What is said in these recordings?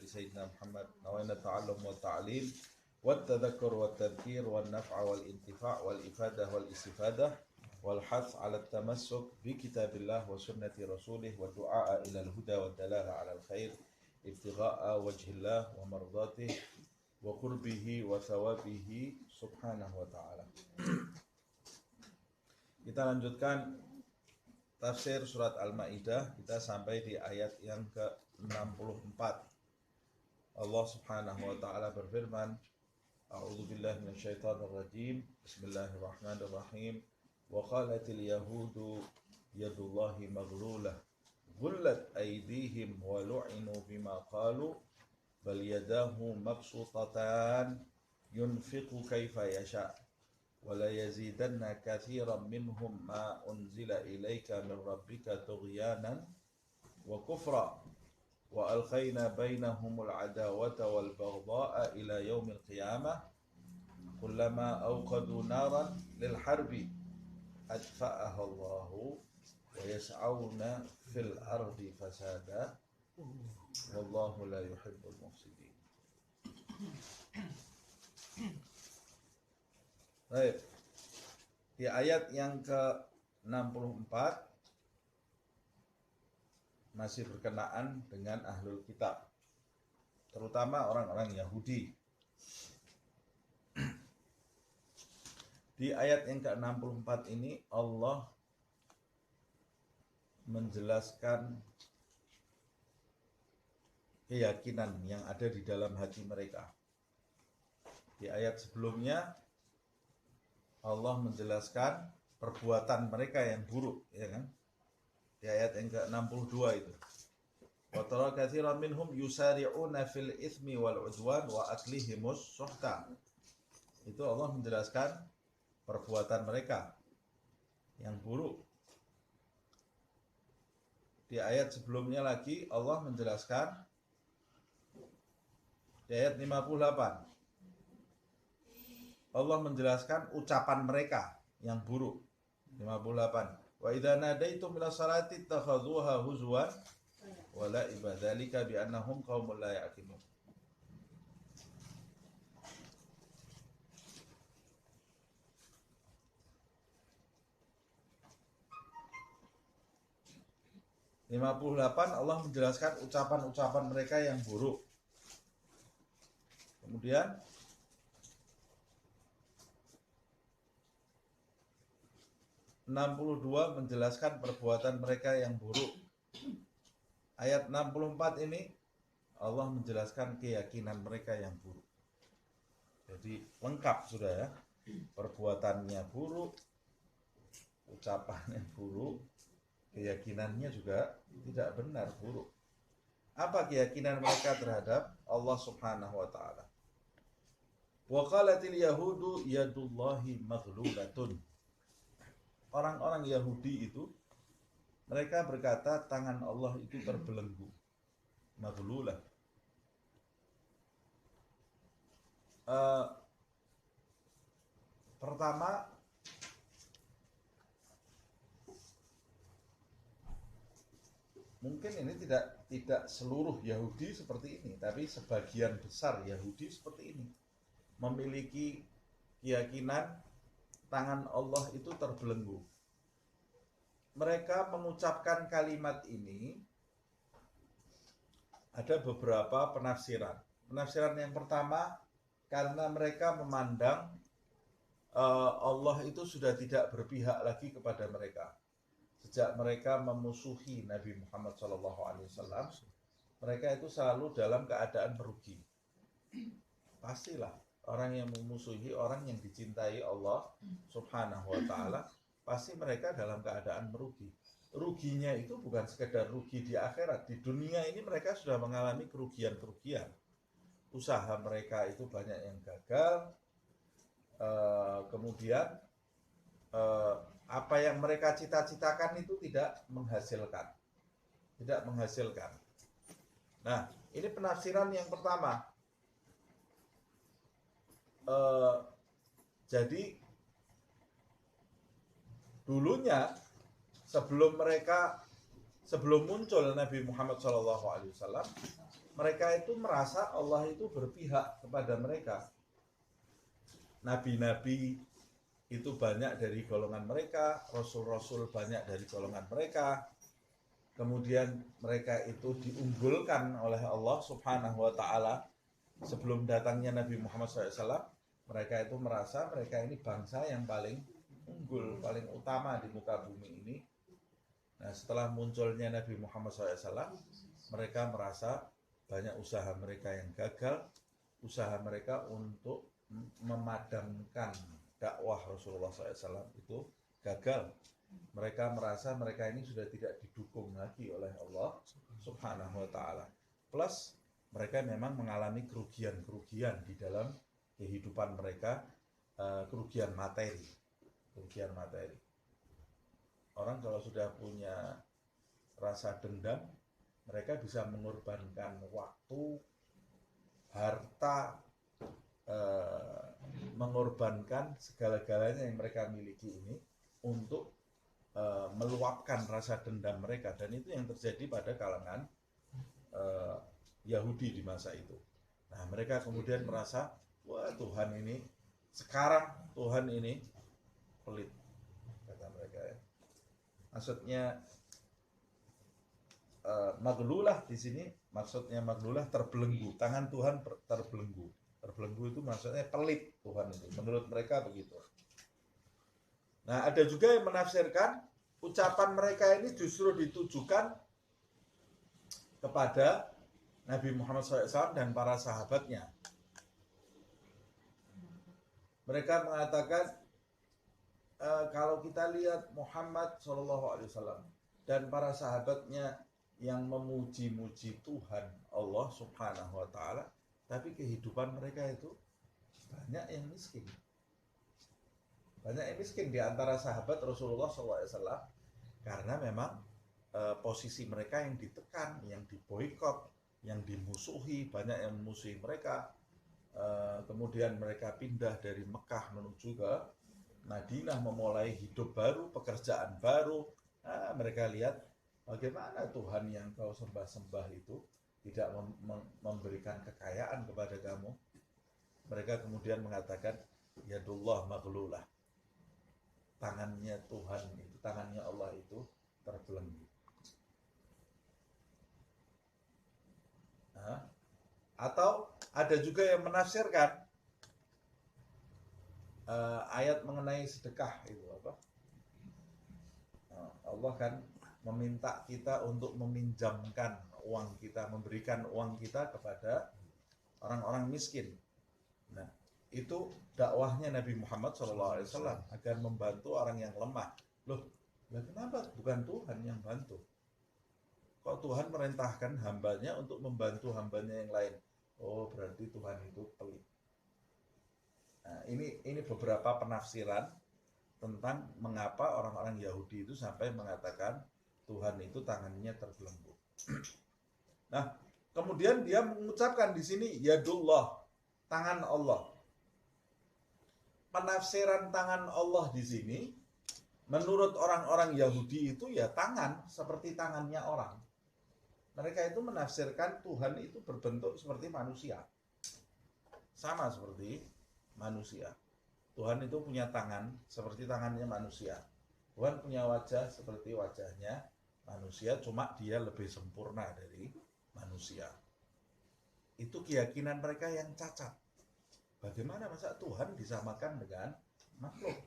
sayyidina Muhammad nawaina ta'allum wa ta'lim wa tadhakkur wa tadhkir wa naf'a wal intifa' wal ifadah wal istifadah wal hath 'ala tamassuk bi kitabillah wa sunnati rasulih wa du'a ila al-huda wa dalalah 'ala al-khair ibtigha'a wajhillah wa mardatih wa qurbihi wa thawabihi subhanahu wa ta'ala. Kita lanjutkan tafsir surat Al-Maidah. Kita sampai di ayat yang ke-64. Allah Subhanahu wa taala berfirman, A'udzubillahi minasyaitonir rajim. Bismillahirrahmanirrahim. Wa qalatil yahudu yadullahi maghlulah. Ghullat aydihim wa lu'inu bima qalu bal yadahu mabsutatan yunfiqu kaifa yasha. وَلَا يَزِيدَنَّ كَثِيرًا مِّنْهُمْ مَا أُنْزِلَ إِلَيْكَ مِنْ رَبِّكَ طُغْيَانًا وَكُفْرًا وَأَلْقَيْنَا بَيْنَهُمُ الْعَدَاوَةَ وَالْبَغْضَاءَ إِلَى يَوْمِ الْقِيَامَةِ كُلَّمَا أَوْقَدُوا نَارًا لِلْحَرْبِ أَطْفَأَهَا اللَّهُ وَيَسْعَوْنَ فِي الْأَرْضِ فَسَادًا وَاللَّهُ لَا يُحِبُّ الْمُفْسِدِينَ. Baik. Di ayat yang ke-64 masih berkenaan dengan ahlul kitab, terutama orang-orang Yahudi. Di ayat yang ke-64 ini Allah menjelaskan keyakinan yang ada di dalam hati mereka. Di ayat sebelumnya Allah menjelaskan perbuatan mereka yang buruk, ya kan? Di ayat yang ke-62 itu. Wa tara katsiran minhum yusari'una fil itsmi wal 'udwan wa aklihimus suhta. Itu Allah menjelaskan perbuatan mereka yang buruk. Di ayat sebelumnya lagi Allah menjelaskan di ayat 58. Allah menjelaskan ucapan mereka yang buruk. 58. Wa idza nadaitum ila salati takhadhuha huzwan wa la ibadzalika bi annahum qaumul la ya'qilun. Allah menjelaskan ucapan-ucapan mereka yang buruk. Kemudian 62 menjelaskan perbuatan mereka yang buruk. Ayat 64 ini Allah menjelaskan keyakinan mereka yang buruk. Jadi lengkap sudah ya. Perbuatannya buruk, ucapannya buruk, keyakinannya juga tidak benar, buruk. Apa keyakinan mereka terhadap Allah Subhanahu wa taala? Wa qalatil yahudu yadullahi maghlulatun. Orang-orang Yahudi itu mereka berkata tangan Allah itu terbelenggu, maghlulah. Pertama, mungkin ini tidak seluruh Yahudi seperti ini, tapi sebagian besar Yahudi seperti ini, memiliki keyakinan tangan Allah itu terbelenggu. Mereka mengucapkan kalimat ini ada beberapa penafsiran. Penafsiran yang pertama, karena mereka memandang Allah itu sudah tidak berpihak lagi kepada mereka. Sejak mereka memusuhi Nabi Muhammad SAW, mereka itu selalu dalam keadaan merugi. Pastilah orang yang memusuhi orang yang dicintai Allah Subhanahu wa ta'ala, pasti mereka dalam keadaan merugi. Ruginya itu bukan sekedar rugi di akhirat. Di dunia ini mereka sudah mengalami kerugian-kerugian. Usaha mereka itu banyak yang gagal. Kemudian apa yang mereka cita-citakan itu tidak menghasilkan. Nah, ini penafsiran yang pertama. Jadi dulunya sebelum muncul Nabi Muhammad SAW, mereka itu merasa Allah itu berpihak kepada mereka. Nabi-nabi itu banyak dari golongan mereka, rasul-rasul banyak dari golongan mereka. Kemudian mereka itu diunggulkan oleh Allah Subhanahu wa Ta'ala. Sebelum datangnya Nabi Muhammad SAW, mereka itu merasa mereka ini bangsa yang paling unggul, paling utama di muka bumi ini. Nah, setelah munculnya Nabi Muhammad SAW, mereka merasa banyak usaha mereka yang gagal, usaha mereka untuk memadamkan dakwah Rasulullah SAW itu gagal. Mereka merasa mereka ini sudah tidak didukung lagi oleh Allah Subhanahu wa Ta'ala. Plus mereka memang mengalami kerugian-kerugian di dalam kehidupan mereka, kerugian materi. Orang kalau sudah punya rasa dendam, mereka bisa mengorbankan waktu, harta, mengorbankan segala-galanya yang mereka miliki ini untuk meluapkan rasa dendam mereka. Dan itu yang terjadi pada kalangan Yahudi di masa itu. Nah, mereka kemudian merasa, wah, Tuhan ini sekarang Tuhan ini pelit, kata mereka ya. Maksudnya maglulah di sini, maksudnya maglulah terbelenggu, tangan Tuhan terbelenggu. Terbelenggu itu maksudnya pelit Tuhan itu, menurut mereka begitu. Nah, ada juga yang menafsirkan ucapan mereka ini justru ditujukan kepada Nabi Muhammad SAW dan para sahabatnya. Mereka mengatakan, kalau kita lihat Muhammad SAW dan para sahabatnya yang memuji-muji Tuhan Allah Subhanahu wa Ta'ala, tapi kehidupan mereka itu banyak yang miskin. Banyak yang miskin di antara sahabat Rasulullah SAW, karena memang posisi mereka yang ditekan, yang diboikot, yang dimusuhi, banyak yang memusuhi mereka. Kemudian mereka pindah dari Mekah menuju ke Madinah, memulai hidup baru, pekerjaan baru. Nah, mereka lihat bagaimana Tuhan yang kau sembah-sembah itu tidak memberikan kekayaan kepada kamu. Mereka kemudian mengatakan, yadullah maghlulah, tangannya Tuhan itu, tangannya Allah itu terbelenggu. Nah, atau ada juga yang menafsirkan ayat mengenai sedekah itu apa? Allah kan meminta kita untuk meminjamkan uang kita, memberikan uang kita kepada orang-orang miskin. Nah, itu dakwahnya Nabi Muhammad SAW agar membantu orang yang lemah. Loh, kenapa bukan Tuhan yang bantu? Kok Tuhan merintahkan hambanya untuk membantu hambanya yang lain? Oh, berarti Tuhan itu pelit. Nah, ini beberapa penafsiran tentang mengapa orang-orang Yahudi itu sampai mengatakan Tuhan itu tangannya terbelenggu. Nah, kemudian dia mengucapkan di sini yadullah, tangan Allah. Penafsiran tangan Allah di sini menurut orang-orang Yahudi itu ya tangan seperti tangannya orang. Mereka itu menafsirkan Tuhan itu berbentuk seperti manusia. Sama seperti manusia. Tuhan itu punya tangan seperti tangannya manusia. Tuhan punya wajah seperti wajahnya manusia, cuma dia lebih sempurna dari manusia. Itu keyakinan mereka yang cacat. Bagaimana masa Tuhan disamakan dengan makhluk?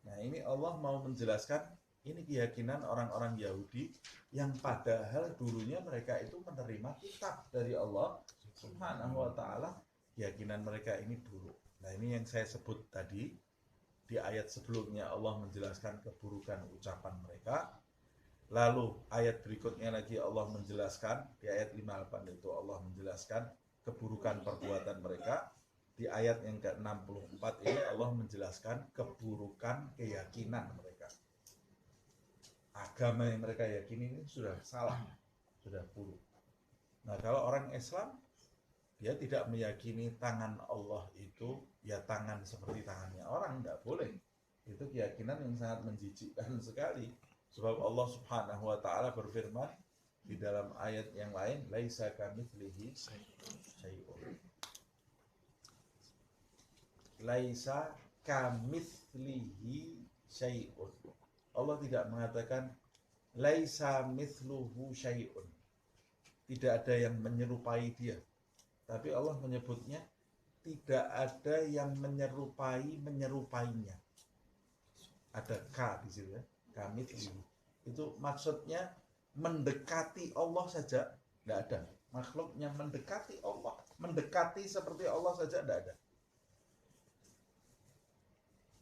Nah, ini Allah mau menjelaskan, ini keyakinan orang-orang Yahudi yang padahal dulunya mereka itu menerima kitab dari Allah Subhanahu wa Ta'ala. Keyakinan mereka ini dulu. Nah, ini yang saya sebut tadi di ayat sebelumnya, Allah menjelaskan keburukan ucapan mereka. Lalu ayat berikutnya lagi Allah menjelaskan, di ayat 58 itu Allah menjelaskan keburukan perbuatan mereka. Di ayat yang ke-64 ini Allah menjelaskan keburukan keyakinan mereka. Agama yang mereka yakini ini sudah salah, sudah buruk. Nah, kalau orang Islam, dia tidak meyakini tangan Allah itu ya tangan seperti tangannya orang, tidak boleh. Itu keyakinan yang sangat menjijikkan sekali. Sebab Allah Subhanahu wa Ta'ala berfirman, Di dalam ayat yang lain, laisa kamitslihi syai'un. Laisa kamitslihi syai'un. Allah tidak mengatakan laisa mithluhu syai'un. Tidak ada yang menyerupai dia. Tapi Allah menyebutnya tidak ada yang menyerupainya. Ada ka di situ ya. Kamitslihi. Itu maksudnya mendekati Allah saja tidak ada. Makhluk yang mendekati Allah, mendekati seperti Allah saja tidak ada.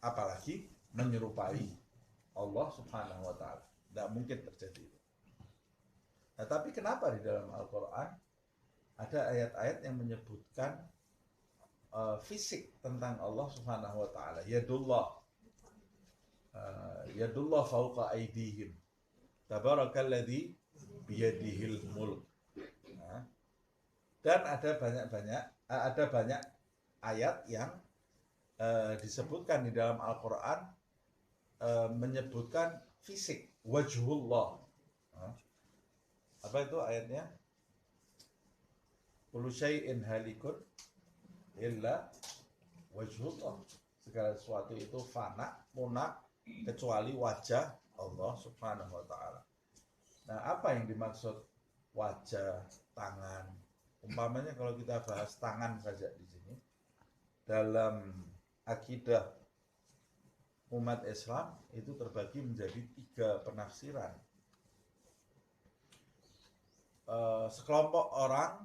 Apalagi menyerupai Allah Subhanahu wa ta'ala. Tidak mungkin terjadi itu. Nah, tapi kenapa di dalam Al-Quran ada ayat-ayat yang menyebutkan fisik tentang Allah Subhanahu wa ta'ala? Yadullah fauqa aydihim. Tabarakalladzi biyadihil mulk. Nah, dan ada banyak ayat yang disebutkan di dalam Al-Quran menyebutkan fisik wajhullah. Apa itu ayatnya? Kullu syai'in halikun illa wajhullah. Segala sesuatu itu fana, punah kecuali wajah Allah Subhanahu wa ta'ala. Nah, apa yang dimaksud wajah, tangan? Umpamanya kalau kita bahas tangan saja di sini, dalam akidah umat Islam itu terbagi menjadi 3 penafsiran. Sekelompok orang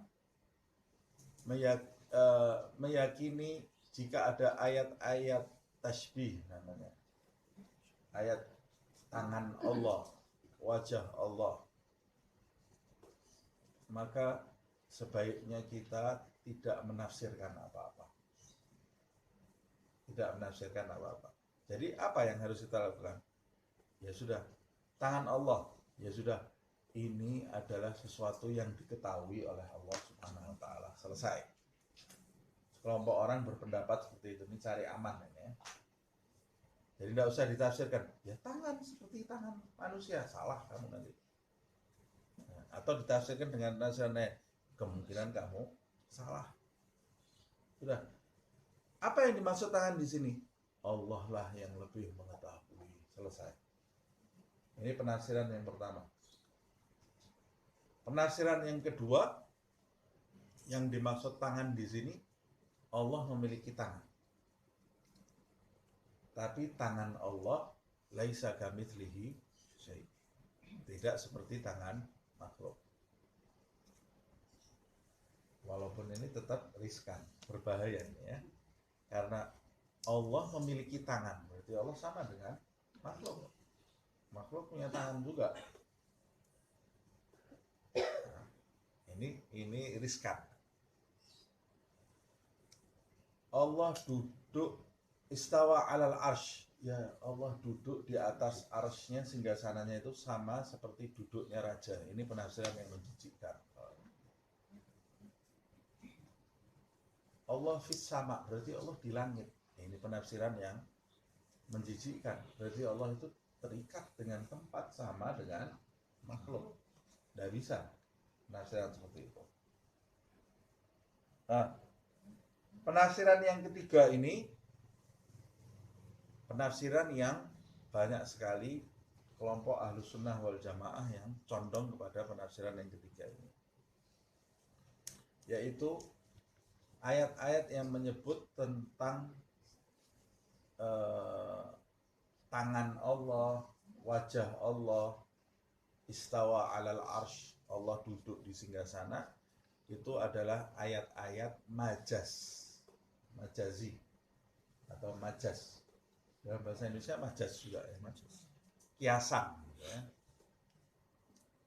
meyakini jika ada ayat-ayat tasbih namanya, ayat tangan Allah, wajah Allah, maka sebaiknya kita tidak menafsirkan apa-apa. Tidak menafsirkan apa-apa. Jadi apa yang harus kita lakukan? Ya sudah, tangan Allah. Ya sudah, ini adalah sesuatu yang diketahui oleh Allah Subhanahu wa ta'ala. Selesai. Kelompok orang berpendapat seperti itu, ini cari aman ini ya. Jadi tidak usah ditafsirkan. Ya tangan seperti tangan manusia, salah kamu nanti. Atau ditafsirkan dengan nasional, kemungkinan kamu salah. Sudah. Apa yang dimaksud tangan di sini? Allah lah yang lebih mengetahui. Selesai. Ini penafsiran yang pertama. Penafsiran yang kedua, yang dimaksud tangan di sini, Allah memiliki tangan. Tapi tangan Allah laisa kamitslihi syai'. Tidak seperti tangan makhluk. Walaupun ini tetap riskan, berbahaya ya. Karena Allah memiliki tangan, berarti Allah sama dengan makhluk. Makhluk punya tangan juga. Nah, ini riskan. Allah duduk istawa alal arsh. Ya, Allah duduk di atas arsy-nya, singgasananya itu sama seperti duduknya raja. Ini penafsiran yang menjijikkan. Allah fis sama, berarti Allah di langit. Ini penafsiran yang menjijikkan. Berarti Allah itu terikat dengan tempat sama dengan makhluk. Tidak bisa penafsiran seperti itu. Nah, penafsiran yang ketiga ini penafsiran yang banyak sekali kelompok Ahlus Sunnah wal Jamaah yang condong kepada penafsiran yang ketiga ini, yaitu ayat-ayat yang menyebut tentang tangan Allah, wajah Allah, istawa alal arsh, Allah duduk di singgasana, itu adalah ayat-ayat majazi atau majas. Dalam bahasa Indonesia majas juga ya, majas. Kiasan ya.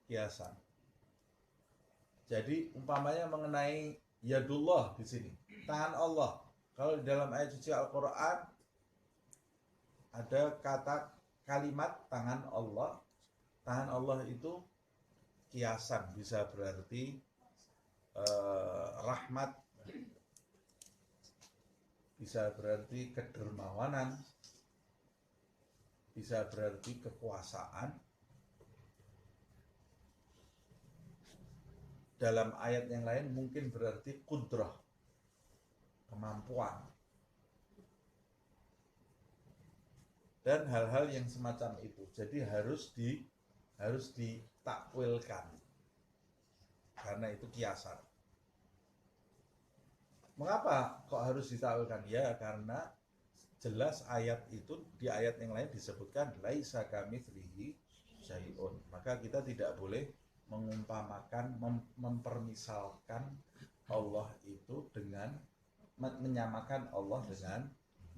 Kiasan. Jadi umpamanya mengenai yadullah di sini, tangan Allah. Kalau di dalam ayat suci Al-Qur'an ada kalimat tangan Allah. Tangan Allah itu kiasan, bisa berarti rahmat, bisa berarti kedermawanan, bisa berarti kekuasaan, dalam ayat yang lain mungkin berarti kudrah, kemampuan, dan hal-hal yang semacam itu. Jadi harus ditakwilkan karena itu kiasan. Mengapa kok harus ditakwilkan? Ya karena jelas ayat itu di ayat yang lain disebutkan laisa kamitslihi syai'un. Maka kita tidak boleh mengumpamakan, mempermisalkan Allah itu dengan menyamakan Allah dengan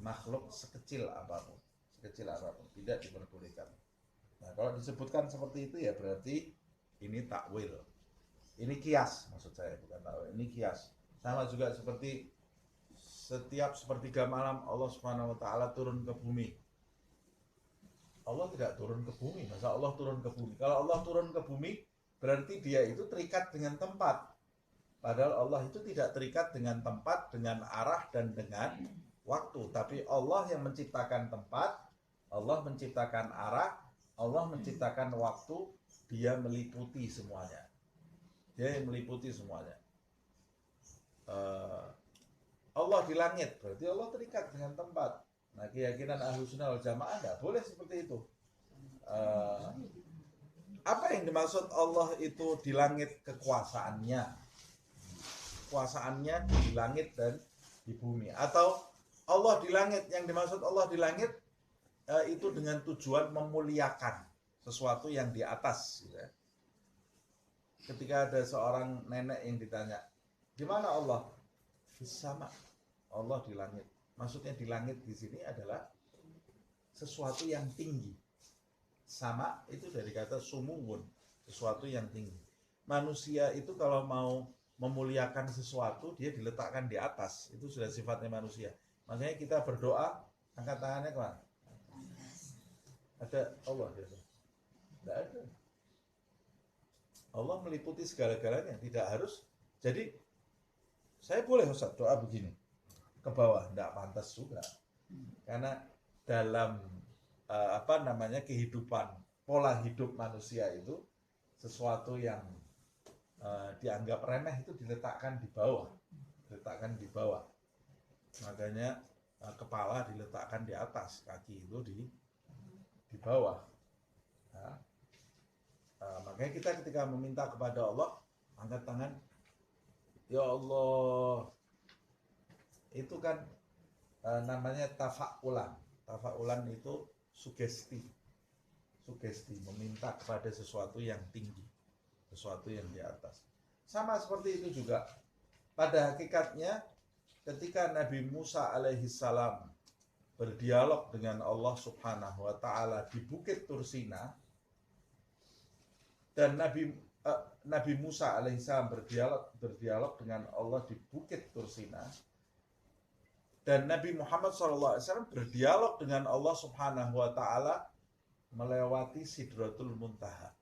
makhluk sekecil apapun. Tidak diperbolehkan. Nah, kalau disebutkan seperti itu ya berarti ini takwil. Ini kias maksud saya, bukan takwil. Ini kias. Sama juga seperti setiap sepertiga malam Allah Subhanahu wa taala turun ke bumi. Allah tidak turun ke bumi. Masa Allah turun ke bumi? Kalau Allah turun ke bumi berarti dia itu terikat dengan tempat. Padahal Allah itu tidak terikat dengan tempat, dengan arah dan dengan waktu. Tapi Allah yang menciptakan tempat, Allah menciptakan arah, Allah menciptakan waktu, dia meliputi semuanya. Dia yang meliputi semuanya. Allah di langit, berarti Allah terikat dengan tempat. Nah, keyakinan Ahlussunnah wal Jamaah tidak boleh seperti itu. Apa yang dimaksud Allah itu di langit? Kekuasaannya di langit dan di bumi. Atau Allah di langit, yang dimaksud Allah di langit itu dengan tujuan memuliakan sesuatu yang di atas gitu ya. Ketika ada seorang nenek yang ditanya, di mana Allah? Di sama. Allah di langit. Maksudnya di langit di sini adalah sesuatu yang tinggi. Sama itu dari kata sumuwun, sesuatu yang tinggi. Manusia itu kalau mau memuliakan sesuatu, dia diletakkan di atas. Itu sudah sifatnya manusia. Makanya kita berdoa, angkat tangannya kemana? Ada Allah di atas? Tidak ada. Allah meliputi segala-galanya, tidak harus. Jadi saya boleh Ustaz doa begini ke bawah, tidak pantas juga. Karena dalam kehidupan, pola hidup manusia itu sesuatu yang dianggap remeh itu diletakkan di bawah. Makanya kepala diletakkan di atas, kaki itu di bawah. Nah, makanya kita ketika meminta kepada Allah, angkat tangan, ya Allah, itu kan namanya tafa'ulan. Tafa'ulan itu sugesti, meminta kepada sesuatu yang tinggi, sesuatu yang di atas. Sama seperti itu juga pada hakikatnya ketika Nabi Musa alaihissalam berdialog dengan Allah Subhanahu wa taala di Bukit Tursina, dan Nabi Musa alaihissalam berdialog dengan Allah di Bukit Tursina, dan Nabi Muhammad SAW berdialog dengan Allah Subhanahu wa taala melewati Sidratul Muntaha.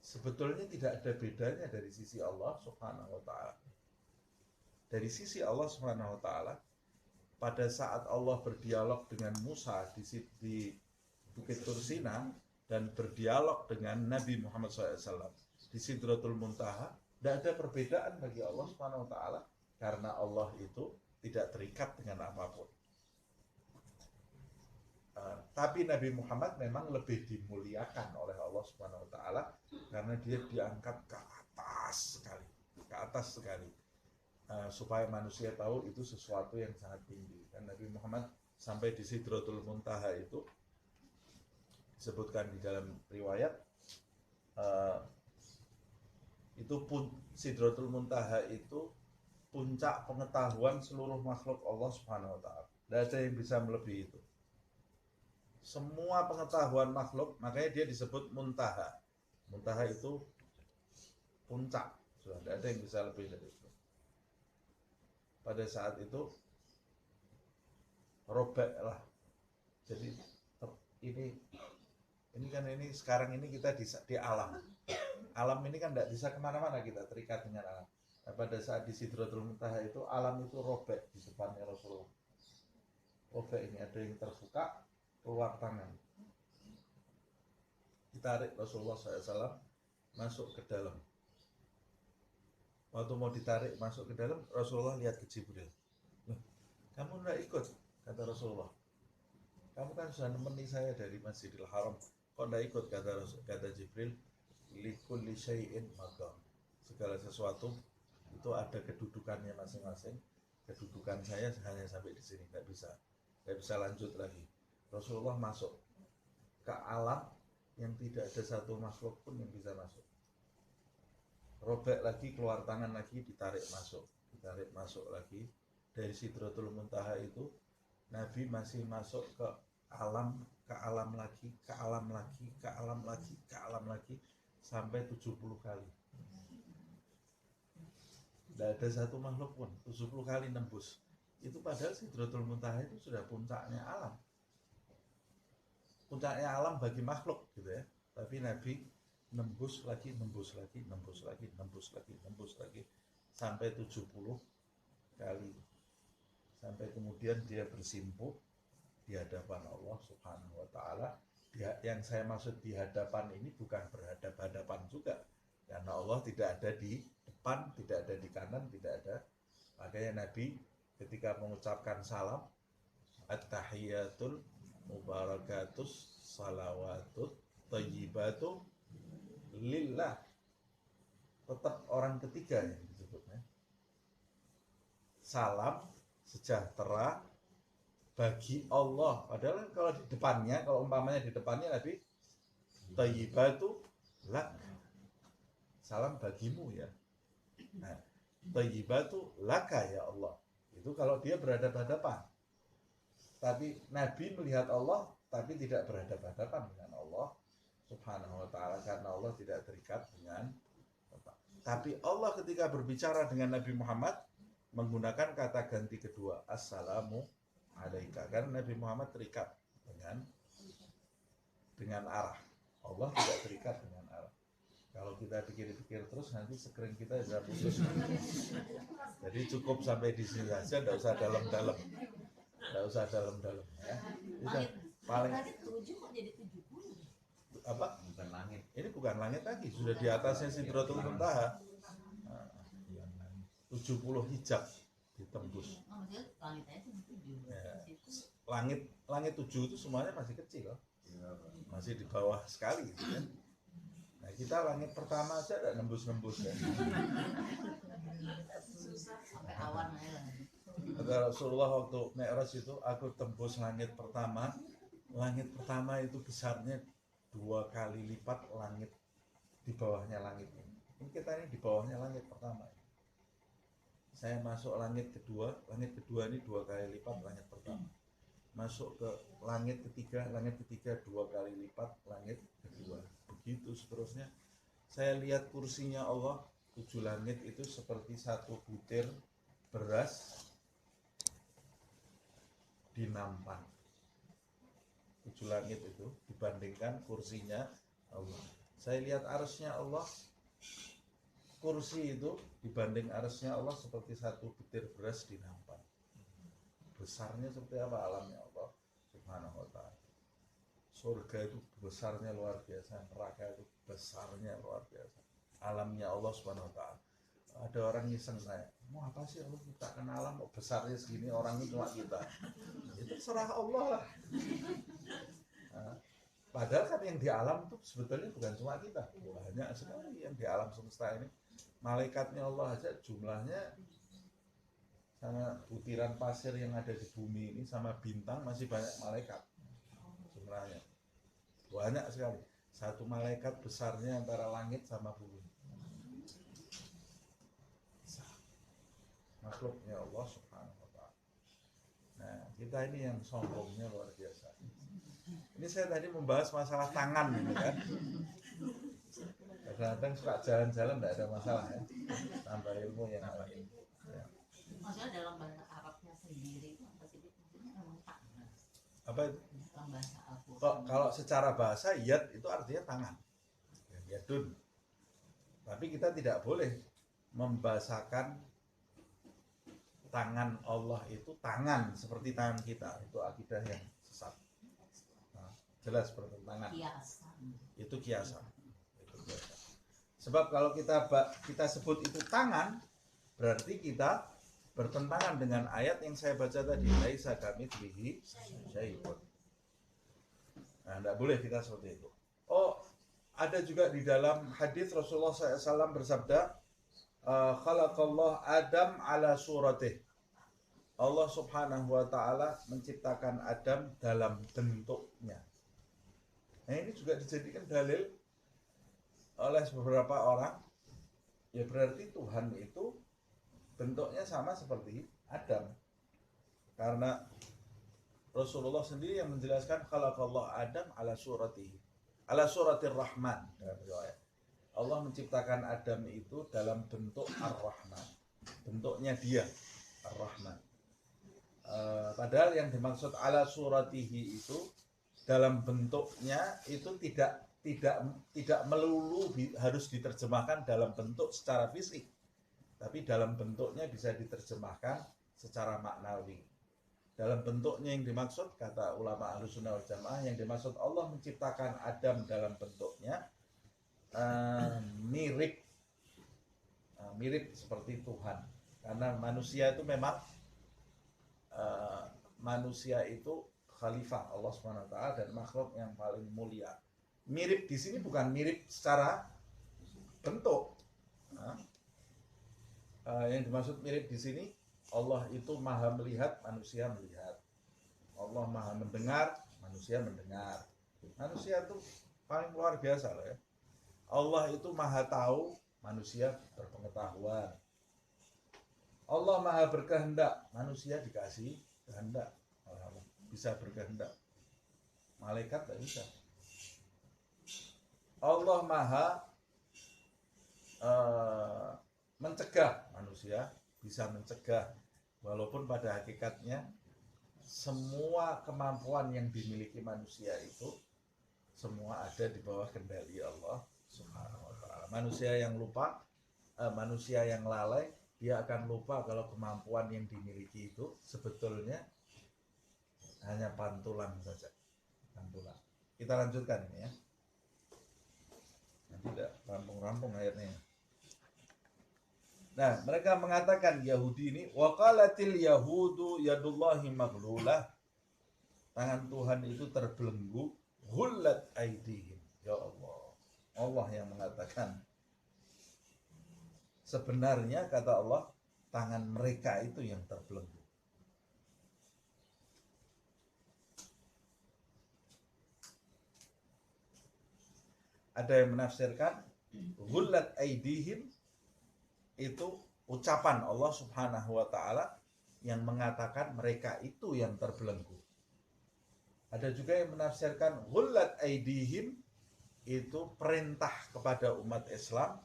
Sebetulnya tidak ada bedanya dari sisi Allah Subhanahu wa taala. Dari sisi Allah Subhanahu wa taala, pada saat Allah berdialog dengan Musa di Bukit Tursina dan berdialog dengan Nabi Muhammad SAW di Sidratul Muntaha, tidak ada perbedaan bagi Allah Subhanahu wa taala karena Allah itu tidak terikat dengan apapun. Tapi Nabi Muhammad memang lebih dimuliakan oleh Allah Subhanahu wa taala karena dia diangkat ke atas sekali. Supaya manusia tahu itu sesuatu yang sangat tinggi. Dan Nabi Muhammad sampai di Sidratul Muntaha itu disebutkan di dalam riwayat, itu pun Sidratul Muntaha itu puncak pengetahuan seluruh makhluk Allah Subhanahu wa taala. Tidak ada yang bisa melebihi itu. Semua pengetahuan makhluk, makanya dia disebut muntaha. Muntaha itu puncak. Sudah tidak ada yang bisa lebih dari itu. Pada saat itu robeklah. Jadi ini kan sekarang ini kita di alam. Alam ini kan tidak bisa kemana-mana, kita terikat dengan alam. Nah, pada saat di Sidratul Muntaha itu alam itu robek di depannya Rasulullah. Robek ini ada yang terbuka, keluar tangan. Ditarik Rasulullah SAW masuk ke dalam. Waktu mau ditarik masuk ke dalam, Rasulullah lihat ke Jibril. Loh, kamu enggak ikut, kata Rasulullah. Kamu kan sudah nemeni saya dari Masjidil Haram, kok enggak ikut, kata Jibril. Likulli syai'in maqam. Segala sesuatu itu ada kedudukannya masing-masing. Kedudukan saya hanya sampai di sini, enggak bisa lanjut lagi. Rasulullah masuk ke alam yang tidak ada satu makhluk pun yang bisa masuk. Robek lagi, keluar tangan lagi, ditarik masuk lagi. Dari Sidratul Muntaha itu Nabi masih masuk ke alam lagi, ke alam lagi sampai 70 kali. Tidak ada satu makhluk pun, 70 kali nembus. Itu padahal Sidratul Muntaha itu sudah puncaknya alam. Puncaknya alam bagi makhluk gitu ya. Tapi Nabi nembus lagi sampai 70 kali. Sampai kemudian dia bersimpuh di hadapan Allah Subhanahu wa taala. Yang saya maksud di hadapan ini bukan berhadap-hadapan juga. Karena Allah tidak ada di depan, tidak ada di kanan, tidak ada. Makanya Nabi ketika mengucapkan salam, at-tahiyatul mubarakatus salawatut thayyibatu lillah, tetap orang ketiga yang disebutnya. Salam sejahtera bagi Allah. Padahal kalau di depannya, kalau umpamanya di depannya Nabi thayyibatu lak, salam bagimu ya. Nah, thayyibatu laka ya Allah. Itu kalau dia berhadapan-hadapan. Tapi Nabi melihat Allah tapi tidak berhadapan-hadapan dengan Allah Subhanahu wa taala karena Allah tidak terikat dengan apa. Tapi Allah ketika berbicara dengan Nabi Muhammad menggunakan kata ganti kedua, assalamu alaika, karena Nabi Muhammad terikat dengan arah. Allah tidak terikat dengan arah. Kalau kita pikir-pikir terus nanti sekring kita bisa putus. Jadi cukup sampai di sini saja, tidak usah dalam-dalam. Tidak usah dalam-dalam ya. Paling apa? Bukan langit. Ini bukan langit lagi, sudah di atasnya Sidratul Muntaha. 70 hijab ditembus. Langit 7 itu semuanya masih kecil. Masih di bawah sekali gitu kan. Nah, kita langit pertama aja ada nembus-nembus ya. Sampai awan ya. Kata Rasulullah waktu Mi'raj itu, aku tembus langit pertama. Langit pertama itu besarnya 2 kali lipat langit di bawahnya langit ini. Ini kita ini di bawahnya langit pertama. Saya masuk langit kedua ini 2 kali lipat langit pertama. Masuk ke langit ketiga 2 kali lipat langit kedua. Begitu seterusnya. Saya lihat kursinya Allah, 7 langit itu seperti 1 butir beras di nampan. 7 langit itu dibandingkan kursinya Allah. Saya lihat arsy-nya Allah, kursi itu dibanding arsy-nya Allah seperti 1 butir beras di nampan. Besarnya seperti apa alamnya Allah Subhanahu wa ta'ala. Surga itu besarnya luar biasa, neraka itu besarnya luar biasa. Alamnya Allah Subhanahu wa ta'ala. Ada orang ngiseng saya, mau apa sih Allah ciptakan alam kok besarnya segini, orang itu cuma kita. Itu serah Allah lah. Nah, padahal kan yang di alam itu sebetulnya bukan cuma kita, banyak sekali yang di alam semesta ini. Malaikatnya Allah aja jumlahnya sama butiran pasir yang ada di bumi ini sama bintang masih banyak malaikat jumlahnya, banyak sekali. Satu malaikat besarnya antara langit sama bumi. Makhluknya Allah Subhanahu wa ta'ala. Nah, kita ini yang sombongnya luar biasa. Ini saya tadi membahas masalah tangan ini kan. Kadang-kadang suka jalan-jalan tidak ada masalah ya. Tambah ilmu yang lain. Ya. Maksudnya dalam bahasa Arabnya sendiri itu apa sih? Maksudnya memang tangan. Apa itu? Dalam bahasa Al-Quran. Kalau secara bahasa yad itu artinya tangan. Yadun. Tapi kita tidak boleh membahasakan tangan Allah itu tangan seperti tangan kita. Itu akidah yang sesat. Nah, jelas pertentangan. Kiasan. Itu kiasan. Sebab kalau kita sebut itu tangan, berarti kita bertentangan dengan ayat yang saya baca tadi, laisa kamitslihi syai'un. Nah, tidak boleh kita seperti itu. Oh, ada juga di dalam hadis Rasulullah SAW bersabda, khalaqallah Adam ala suratih. Allah Subhanahu wa taala menciptakan Adam dalam bentuknya. Nah, ini juga dijadikan dalil oleh beberapa orang. Ya berarti Tuhan itu bentuknya sama seperti Adam. Karena Rasulullah sendiri yang menjelaskan khalaqallah Adam ala suratihi. Ala suratir Rahman. Allah menciptakan Adam itu dalam bentuk Ar-Rahman. Bentuknya dia Ar-Rahman. Padahal yang dimaksud ala suratihi itu dalam bentuknya itu tidak melulu harus diterjemahkan dalam bentuk secara fisik, tapi dalam bentuknya bisa diterjemahkan secara maknawi. Dalam bentuknya yang dimaksud, kata ulama Ahlussunnah wal Jamaah, yang dimaksud Allah menciptakan Adam dalam bentuknya mirip seperti Tuhan. Karena manusia itu memang manusia itu khalifah Allah SWT dan makhluk yang paling mulia. Mirip di sini bukan mirip secara bentuk. Yang dimaksud mirip di sini, Allah itu maha melihat, manusia melihat. Allah maha mendengar, manusia mendengar. Manusia itu paling luar biasa loh ya. Allah itu maha tahu, manusia berpengetahuan. Allah maha berkehendak, manusia dikasih kehendak, bisa berkehendak. Malaikat tidak bisa. Allah maha mencegah, manusia bisa mencegah. Walaupun pada hakikatnya semua kemampuan yang dimiliki manusia itu semua ada di bawah kendali Allah Subhanahu wa ta'ala. Manusia yang lupa, manusia yang lalai, dia akan lupa kalau kemampuan yang dimiliki itu sebetulnya hanya pantulan saja. Pantulan. Kita lanjutkan ini ya. Nanti tidak rampung-rampung ayatnya. Nah, mereka mengatakan Yahudi ini, waqalatil yahudu yadullahi maghlulah. Tangan Tuhan itu terbelenggu, ghullat aidihim. Ya Allah. Allah yang mengatakan. Sebenarnya kata Allah, tangan mereka itu yang terbelenggu. Ada yang menafsirkan ghullat aidihim itu ucapan Allah Subhanahu wa ta'ala yang mengatakan mereka itu yang terbelenggu. Ada juga yang menafsirkan ghullat aidihim itu perintah kepada umat Islam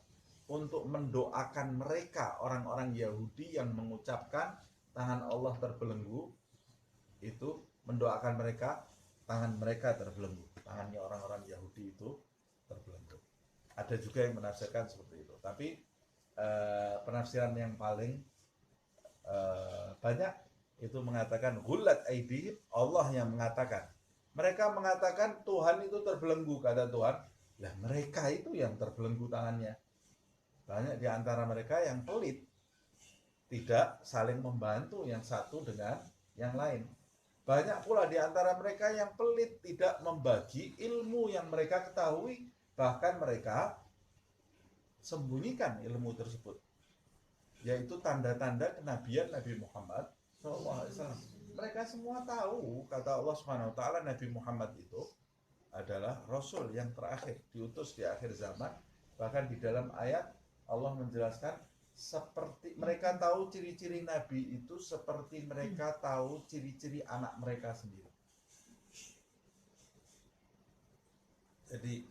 untuk mendoakan mereka, orang-orang Yahudi yang mengucapkan tangan Allah terbelenggu, itu mendoakan mereka, tangan mereka terbelenggu. Tangannya orang-orang Yahudi itu terbelenggu. Ada juga yang menafsirkan seperti itu. Tapi penafsiran yang paling banyak itu mengatakan ghullat aidihim, Allah yang mengatakan. Mereka mengatakan Tuhan itu terbelenggu, kata Tuhan. Lah mereka itu yang terbelenggu tangannya. Banyak di antara mereka yang pelit, tidak saling membantu yang satu dengan yang lain. Banyak pula di antara mereka yang pelit, tidak membagi ilmu yang mereka ketahui, bahkan mereka sembunyikan ilmu tersebut, yaitu tanda-tanda kenabian Nabi Muhammad SAW. Mereka semua tahu, kata Allah Subhanahu wa ta'ala, Nabi Muhammad itu adalah Rasul yang terakhir, diutus di akhir zaman. Bahkan di dalam ayat Allah menjelaskan seperti mereka tahu ciri-ciri Nabi itu seperti mereka tahu ciri-ciri anak mereka sendiri. Jadi,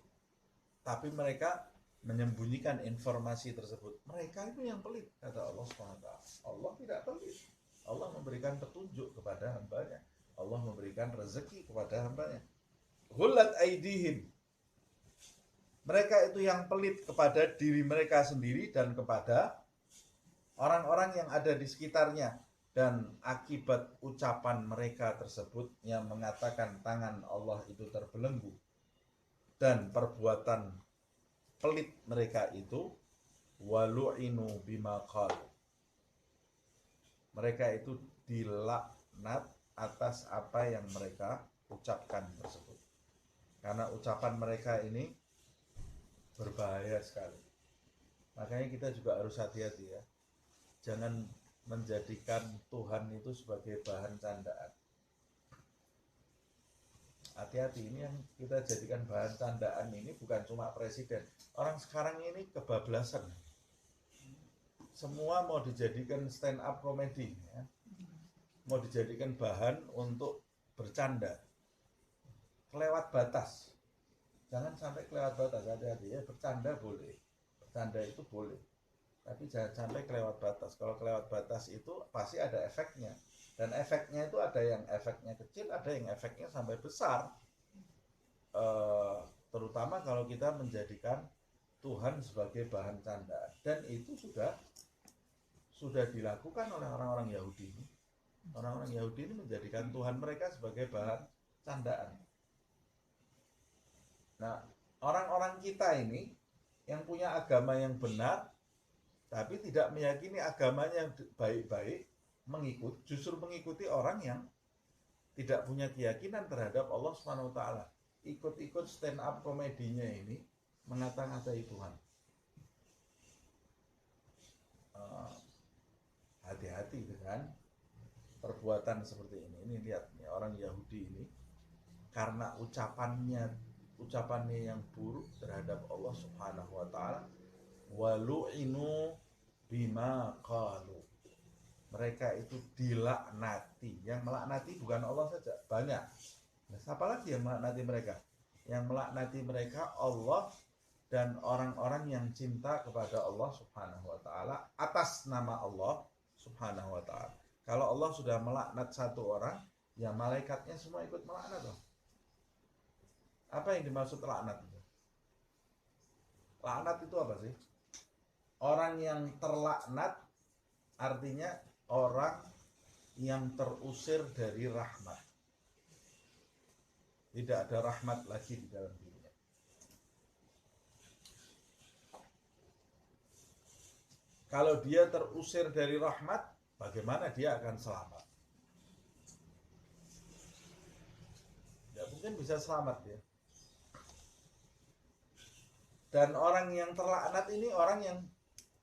tapi mereka menyembunyikan informasi tersebut. Mereka itu yang pelit, kata Allah SWT. Allah tidak pelit. Allah memberikan petunjuk kepada hambanya. Allah memberikan rezeki kepada hambanya. Ghullat aidihim. Mereka itu yang pelit kepada diri mereka sendiri dan kepada orang-orang yang ada di sekitarnya. Dan akibat ucapan mereka tersebut yang mengatakan tangan Allah itu terbelenggu, dan perbuatan pelit mereka itu, walu'inu bima qalu. Mereka itu dilaknat atas apa yang mereka ucapkan tersebut. Karena ucapan mereka ini berbahaya sekali. Makanya kita juga harus hati-hati ya. Jangan menjadikan Tuhan itu sebagai bahan candaan. Hati-hati, ini yang kita jadikan bahan candaan ini bukan cuma presiden. Orang sekarang ini kebablasan. Semua mau dijadikan stand up comedy ya. Mau dijadikan bahan untuk bercanda. Kelewat batas. Jangan sampai kelewat batas, hati-hati ya. Bercanda boleh. Bercanda itu boleh. Tapi jangan sampai kelewat batas. Kalau kelewat batas itu pasti ada efeknya. Dan efeknya itu ada yang efeknya kecil, ada yang efeknya sampai besar. Terutama kalau kita menjadikan Tuhan sebagai bahan candaan. Dan itu sudah dilakukan oleh orang-orang Yahudi ini. Orang-orang Yahudi ini menjadikan Tuhan mereka sebagai bahan candaan. Nah, orang-orang kita ini yang punya agama yang benar, tapi tidak meyakini agamanya yang baik-baik, justru mengikuti orang yang tidak punya keyakinan terhadap Allah Subhanahu wa taala. Ikut-ikut stand up komedinya ini mengata-ngatai Tuhan. Hati-hati dengan perbuatan seperti ini. Ini lihat nih, orang Yahudi ini karena ucapannya yang buruk terhadap Allah Subhanahu wa taala, walu'inu bima qalu. Mereka itu dilaknati. Yang melaknati bukan Allah saja, banyak. Nah, siapa lagi yang melaknati mereka? Yang melaknati mereka Allah dan orang-orang yang cinta kepada Allah Subhanahu wa taala atas nama Allah Subhanahu wa taala. Kalau Allah sudah melaknat satu orang, ya malaikatnya semua ikut melaknat loh. Apa yang dimaksud laknat itu? Laknat itu apa sih? Orang yang terlaknat artinya orang yang terusir dari rahmat. Tidak ada rahmat lagi di dalam dirinya. Kalau dia terusir dari rahmat, bagaimana dia akan selamat? Tidak mungkin bisa selamat ya. Dan orang yang terlaknat ini orang yang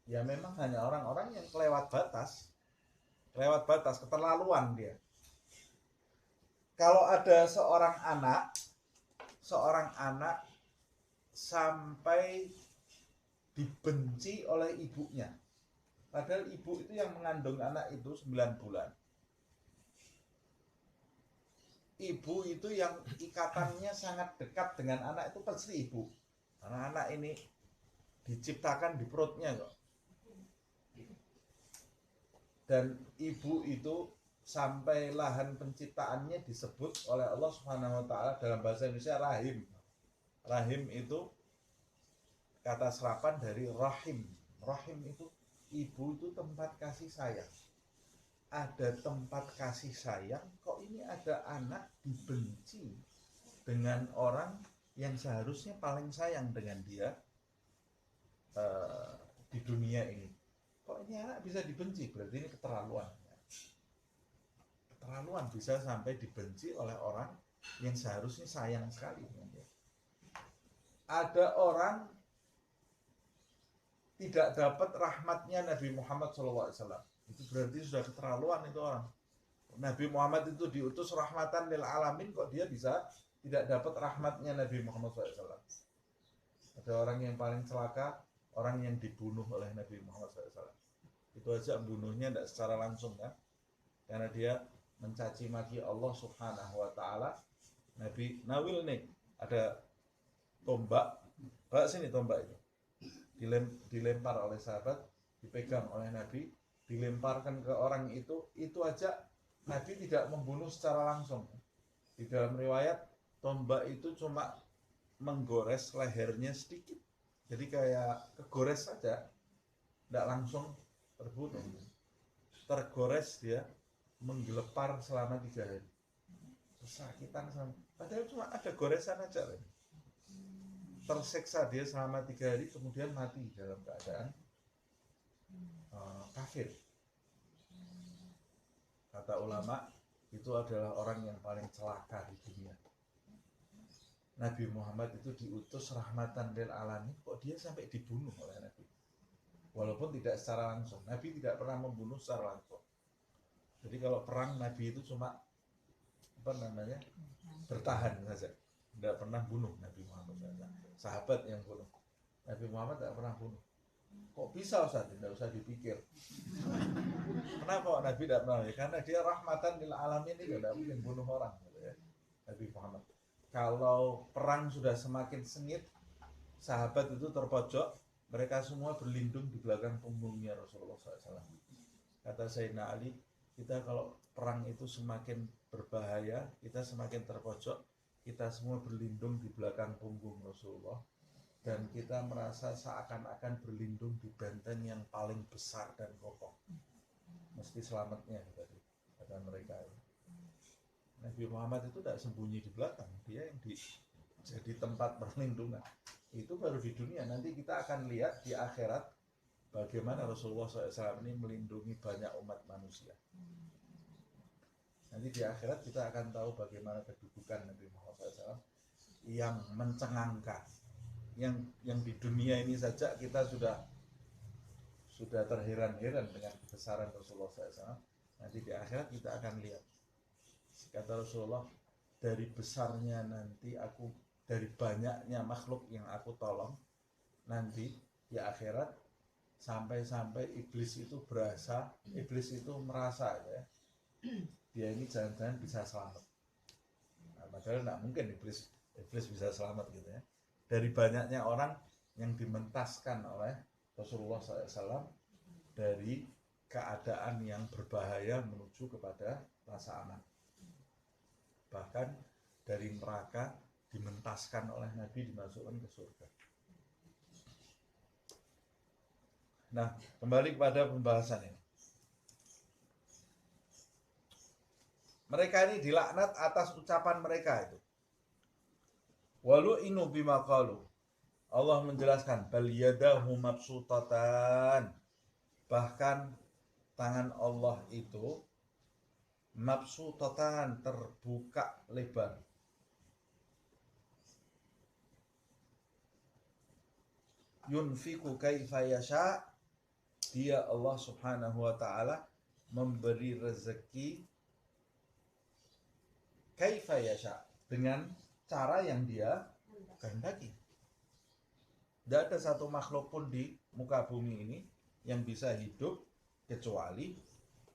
ya memang hanya orang-orang yang kelewat batas, keterlaluan dia. Kalau ada seorang anak sampai dibenci oleh ibunya, padahal ibu itu yang mengandung anak itu 9 bulan. Ibu itu yang ikatannya sangat dekat dengan anak itu pasti ibu. Karena anak ini diciptakan di perutnya kok. Dan ibu itu sampai lahan penciptaannya disebut oleh Allah Subhanahu wa taala dalam bahasa Indonesia rahim. Rahim itu kata serapan dari rahim. Rahim itu ibu itu tempat kasih sayang. Ada tempat kasih sayang, kok ini ada anak dibenci dengan orang yang seharusnya paling sayang dengan dia di dunia ini. Kok ini anak bisa dibenci? Berarti ini keterlaluan. Keterlaluan bisa sampai dibenci oleh orang yang seharusnya sayang sekali dengan dia. Ada orang tidak dapat rahmatnya Nabi Muhammad SAW. Itu berarti sudah keterlaluan itu orang. Nabi Muhammad itu diutus rahmatan lil alamin, kok dia bisa tidak dapat rahmatnya Nabi Muhammad SAW. Ada orang yang paling celaka, orang yang dibunuh oleh Nabi Muhammad SAW. Itu aja bunuhnya tidak secara langsung kan, karena dia mencaci maki Allah Subhanahu wa taala. Nabi Nawil nih ada tombak, sini tombak itu dilempar oleh sahabat, dipegang oleh Nabi, dilemparkan ke orang itu aja Nabi tidak membunuh secara langsung. Di dalam riwayat tombak itu cuma menggores lehernya sedikit, jadi kayak kegores saja, tidak langsung terbunuh. Tergores dia menggelepar selama 3 hari, kesakitan sama, padahal cuma ada goresan aja. tersiksa dia selama 3 hari, kemudian mati dalam keadaan kafir. Kata ulama, itu adalah orang yang paling celaka di dunia. Nabi Muhammad itu diutus rahmatan lil alamin, kok dia sampai dibunuh oleh Nabi? Walaupun tidak secara langsung. Nabi tidak pernah membunuh secara langsung. Jadi kalau perang, Nabi itu cuma bertahan saja. Tidak pernah bunuh Nabi Muhammad. Sahabat yang bunuh. Nabi Muhammad tidak pernah bunuh. Kok bisa Ustaz? Tidak usah dipikir. Kenapa Nabi tidak pernah? Karena dia rahmatan lil alamin, ini tidak mungkin bunuh orang, gitu ya. Nabi Muhammad. Kalau perang sudah semakin sengit, sahabat itu terpojok, mereka semua berlindung di belakang punggungnya Rasulullah SAW. Kata Sayyidina Ali, kita kalau perang itu semakin berbahaya, kita semakin terpojok, kita semua berlindung di belakang punggung Rasulullah, dan kita merasa seakan-akan berlindung di benteng yang paling besar dan kokoh. Mesti selamatnya, kata mereka. Nabi Muhammad itu tidak sembunyi di belakang, dia yang jadi tempat perlindungan. Itu baru di dunia. Nanti kita akan lihat di akhirat bagaimana Rasulullah SAW ini melindungi banyak umat manusia. Nanti di akhirat kita akan tahu bagaimana kedudukan Nabi Muhammad SAW yang mencengangkan. Yang di dunia ini saja kita sudah terheran-heran dengan kebesaran Rasulullah SAW. Nanti di akhirat kita akan lihat. Kata Rasulullah, dari besarnya nanti aku, dari banyaknya makhluk yang aku tolong, nanti di akhirat sampai iblis itu merasa ya, dia ini jangan-jangan bisa selamat. Nah, padahal tidak mungkin iblis bisa selamat gitu ya. Dari banyaknya orang yang dimentaskan oleh Rasulullah SAW dari keadaan yang berbahaya menuju kepada rasa aman. Bahkan dari neraka dimentaskan oleh Nabi, dimasukkan ke surga. Nah, kembali kepada pembahasan ini. Mereka ini dilaknat atas ucapan mereka itu. Walu inu bima qalu. Allah menjelaskan, bal yadahu mabsutatan. Bahkan tangan Allah itu mabsutatan, terbuka lebar. Yunfiku kaifa yasha. Dia Allah Subhanahu wa ta'ala memberi rezeki kaifa yasha, dengan cara yang dia kehendaki. Tidak ada satu makhluk pun di muka bumi ini yang bisa hidup kecuali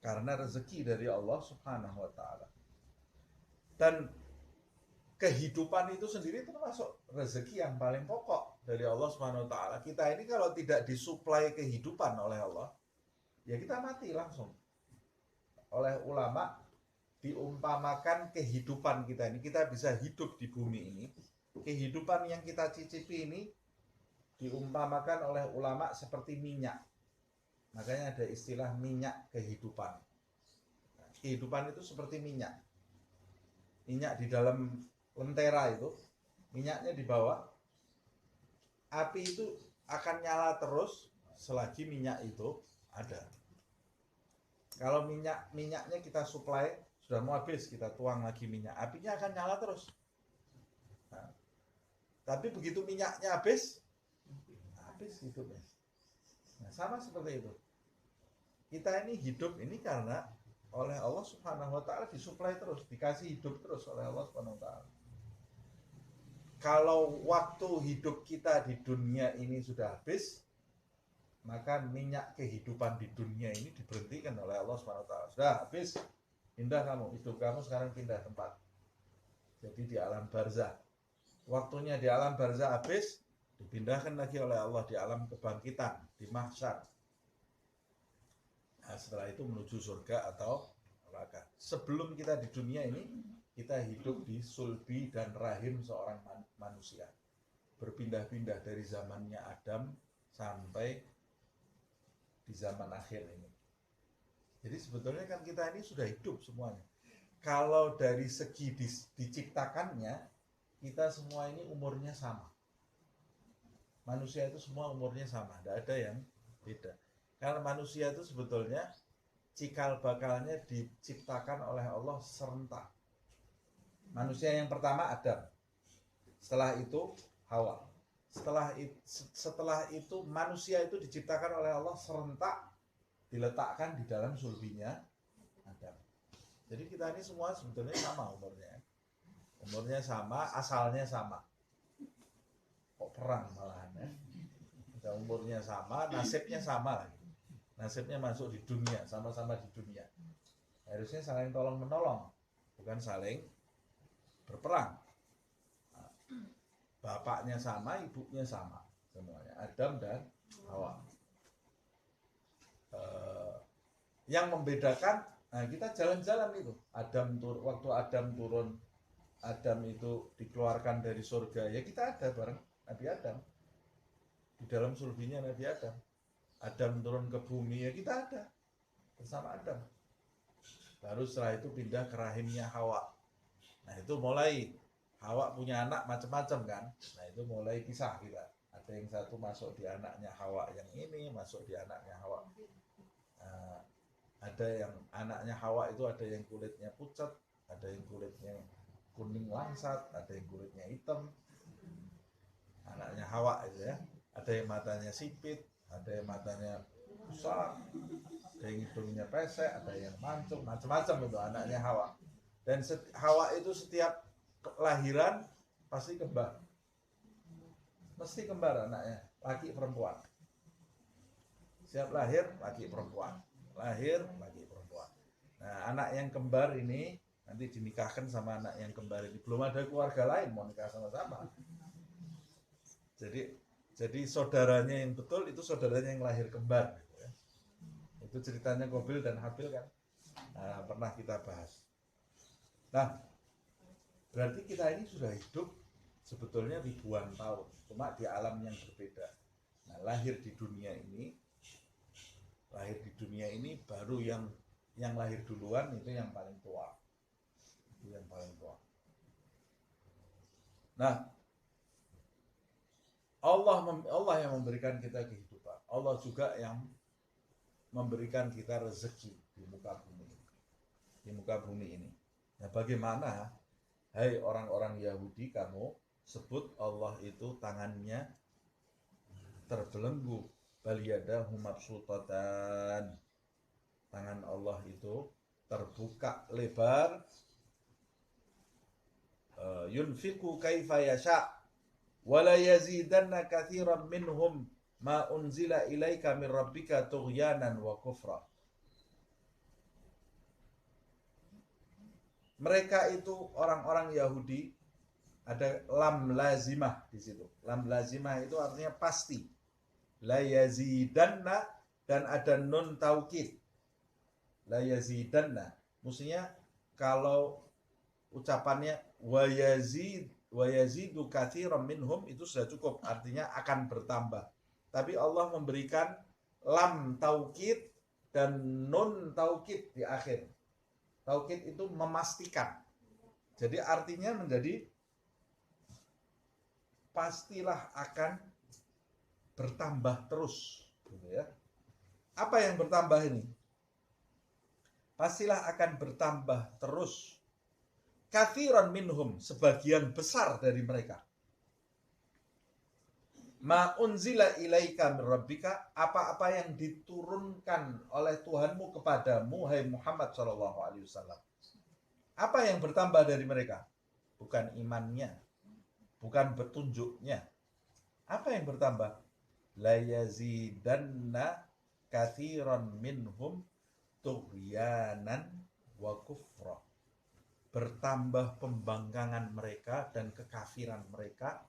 karena rezeki dari Allah Subhanahu wa ta'ala. Dan kehidupan itu sendiri termasuk rezeki yang paling pokok dari Allah Subhanahu wa ta'ala. Kita ini kalau tidak disuplai kehidupan oleh Allah, ya kita mati langsung. Oleh ulama diumpamakan kehidupan kita ini, kita bisa hidup di bumi ini, kehidupan yang kita cicipi ini diumpamakan oleh ulama seperti minyak. Makanya ada istilah minyak kehidupan. Kehidupan itu seperti minyak. Minyak di dalam lentera itu, minyaknya di bawah, api itu akan nyala terus selagi minyak itu ada. Kalau minyaknya kita suplai, sudah mau habis, kita tuang lagi minyak, apinya akan nyala terus. Nah, tapi begitu minyaknya habis hidupnya. Nah, sama seperti itu. Kita ini hidup ini karena oleh Allah Subhanahu wa ta'ala disuplai terus, dikasih hidup terus oleh Allah Subhanahu wa ta'ala. Kalau waktu hidup kita di dunia ini sudah habis, maka minyak kehidupan di dunia ini diberhentikan oleh Allah Subhanahu wa ta'ala. Sudah habis, pindah kamu, hidup kamu sekarang pindah tempat. Jadi di alam barzah. Waktunya di alam barzah habis, dipindahkan lagi oleh Allah di alam kebangkitan, di mahsyar. Nah, setelah itu menuju surga atau neraka. Sebelum kita di dunia ini, kita hidup di sulbi dan rahim seorang manusia. Berpindah-pindah dari zamannya Adam sampai di zaman akhir ini. Jadi sebetulnya kan kita ini sudah hidup semuanya. Kalau dari segi diciptakannya, kita semua ini umurnya sama. Manusia itu semua umurnya sama, tidak ada yang beda. Karena manusia itu sebetulnya cikal bakalnya diciptakan oleh Allah serentak. Manusia yang pertama Adam, setelah itu Hawa. Setelah itu manusia itu diciptakan oleh Allah serentak, diletakkan di dalam sulbinya Adam. Jadi kita ini semua sebetulnya sama umurnya. Umurnya sama, asalnya sama. Kok perang malahan ya? Kita umurnya sama, nasibnya sama lagi. Nasibnya masuk di dunia, sama-sama di dunia. Harusnya saling tolong menolong, bukan saling berperang. Bapaknya sama, ibunya sama, semuanya Adam dan Hawa. Yang membedakan, nah kita jalan-jalan itu. Waktu Adam turun, Adam itu dikeluarkan dari surga, ya kita ada bareng Nabi Adam. Di dalam sulbinya Nabi Adam. Adam turun ke bumi, ya kita ada bersama Adam. Baru setelah itu pindah ke rahimnya Hawa. Nah itu mulai Hawa punya anak macam-macam kan. Nah itu mulai pisah kita. Ada yang satu masuk di anaknya Hawa yang ini, masuk di anaknya Hawa. Ada yang anaknya Hawa itu ada yang kulitnya pucat, ada yang kulitnya kuning langsat, ada yang kulitnya hitam. Anaknya Hawa itu ya. Ada yang matanya sipit, ada yang matanya besar, ada yang hidungnya pesek, ada yang mancung, macam-macam itu anaknya Hawa. Dan Hawa itu setiap kelahiran pasti kembar. Mesti kembar anaknya, laki perempuan. Siap lahir, laki perempuan. Lahir, laki perempuan. Nah, anak yang kembar ini nanti dinikahkan sama anak yang kembar ini. Belum ada keluarga lain mau nikah sama-sama. Jadi saudaranya yang betul itu saudaranya yang lahir kembar. Itu ceritanya Qabil dan Habil kan. Nah, pernah kita bahas. Nah, berarti kita ini sudah hidup sebetulnya ribuan tahun, cuma di alam yang berbeda. Nah, lahir di dunia ini baru yang lahir duluan itu yang paling tua. Itu yang paling tua. Nah, Allah yang memberikan kita kehidupan. Allah juga yang memberikan kita rezeki di muka bumi ini. Nah, bagaimana, hai orang-orang Yahudi, kamu sebut Allah itu tangannya terbelenggu, bal yadahu mabsutatan. Tangan Allah itu terbuka lebar, yunfiqu kaifa yasha, wala yazidanna katsiran minhum ma unzila ilaika min rabbika tughyanan wa kufra. Mereka itu orang-orang Yahudi, ada lam lazimah di situ. Lam lazimah itu artinya pasti. La yazidanna, dan ada nun taukid. La yazidanna. Maksudnya kalau ucapannya wa yazidu katsiran minhum itu sudah cukup, artinya akan bertambah. Tapi Allah memberikan lam taukid dan nun taukid di akhir. Taukid itu memastikan. Jadi artinya menjadi pastilah akan bertambah terus, gitu ya. Apa yang bertambah ini? Pastilah akan bertambah terus. Katsiran minhum, sebagian besar dari mereka. Ma unzila ilaika min rabbika, apa-apa yang diturunkan oleh Tuhanmu kepadamu, hai Muhammad sallallahu alaihi wasallam. Apa yang bertambah dari mereka? Bukan imannya, bukan petunjuknya. Apa yang bertambah? La yazidanna katsiran minhum tughyanan wa kufra. Bertambah pembangkangan mereka dan kekafiran mereka.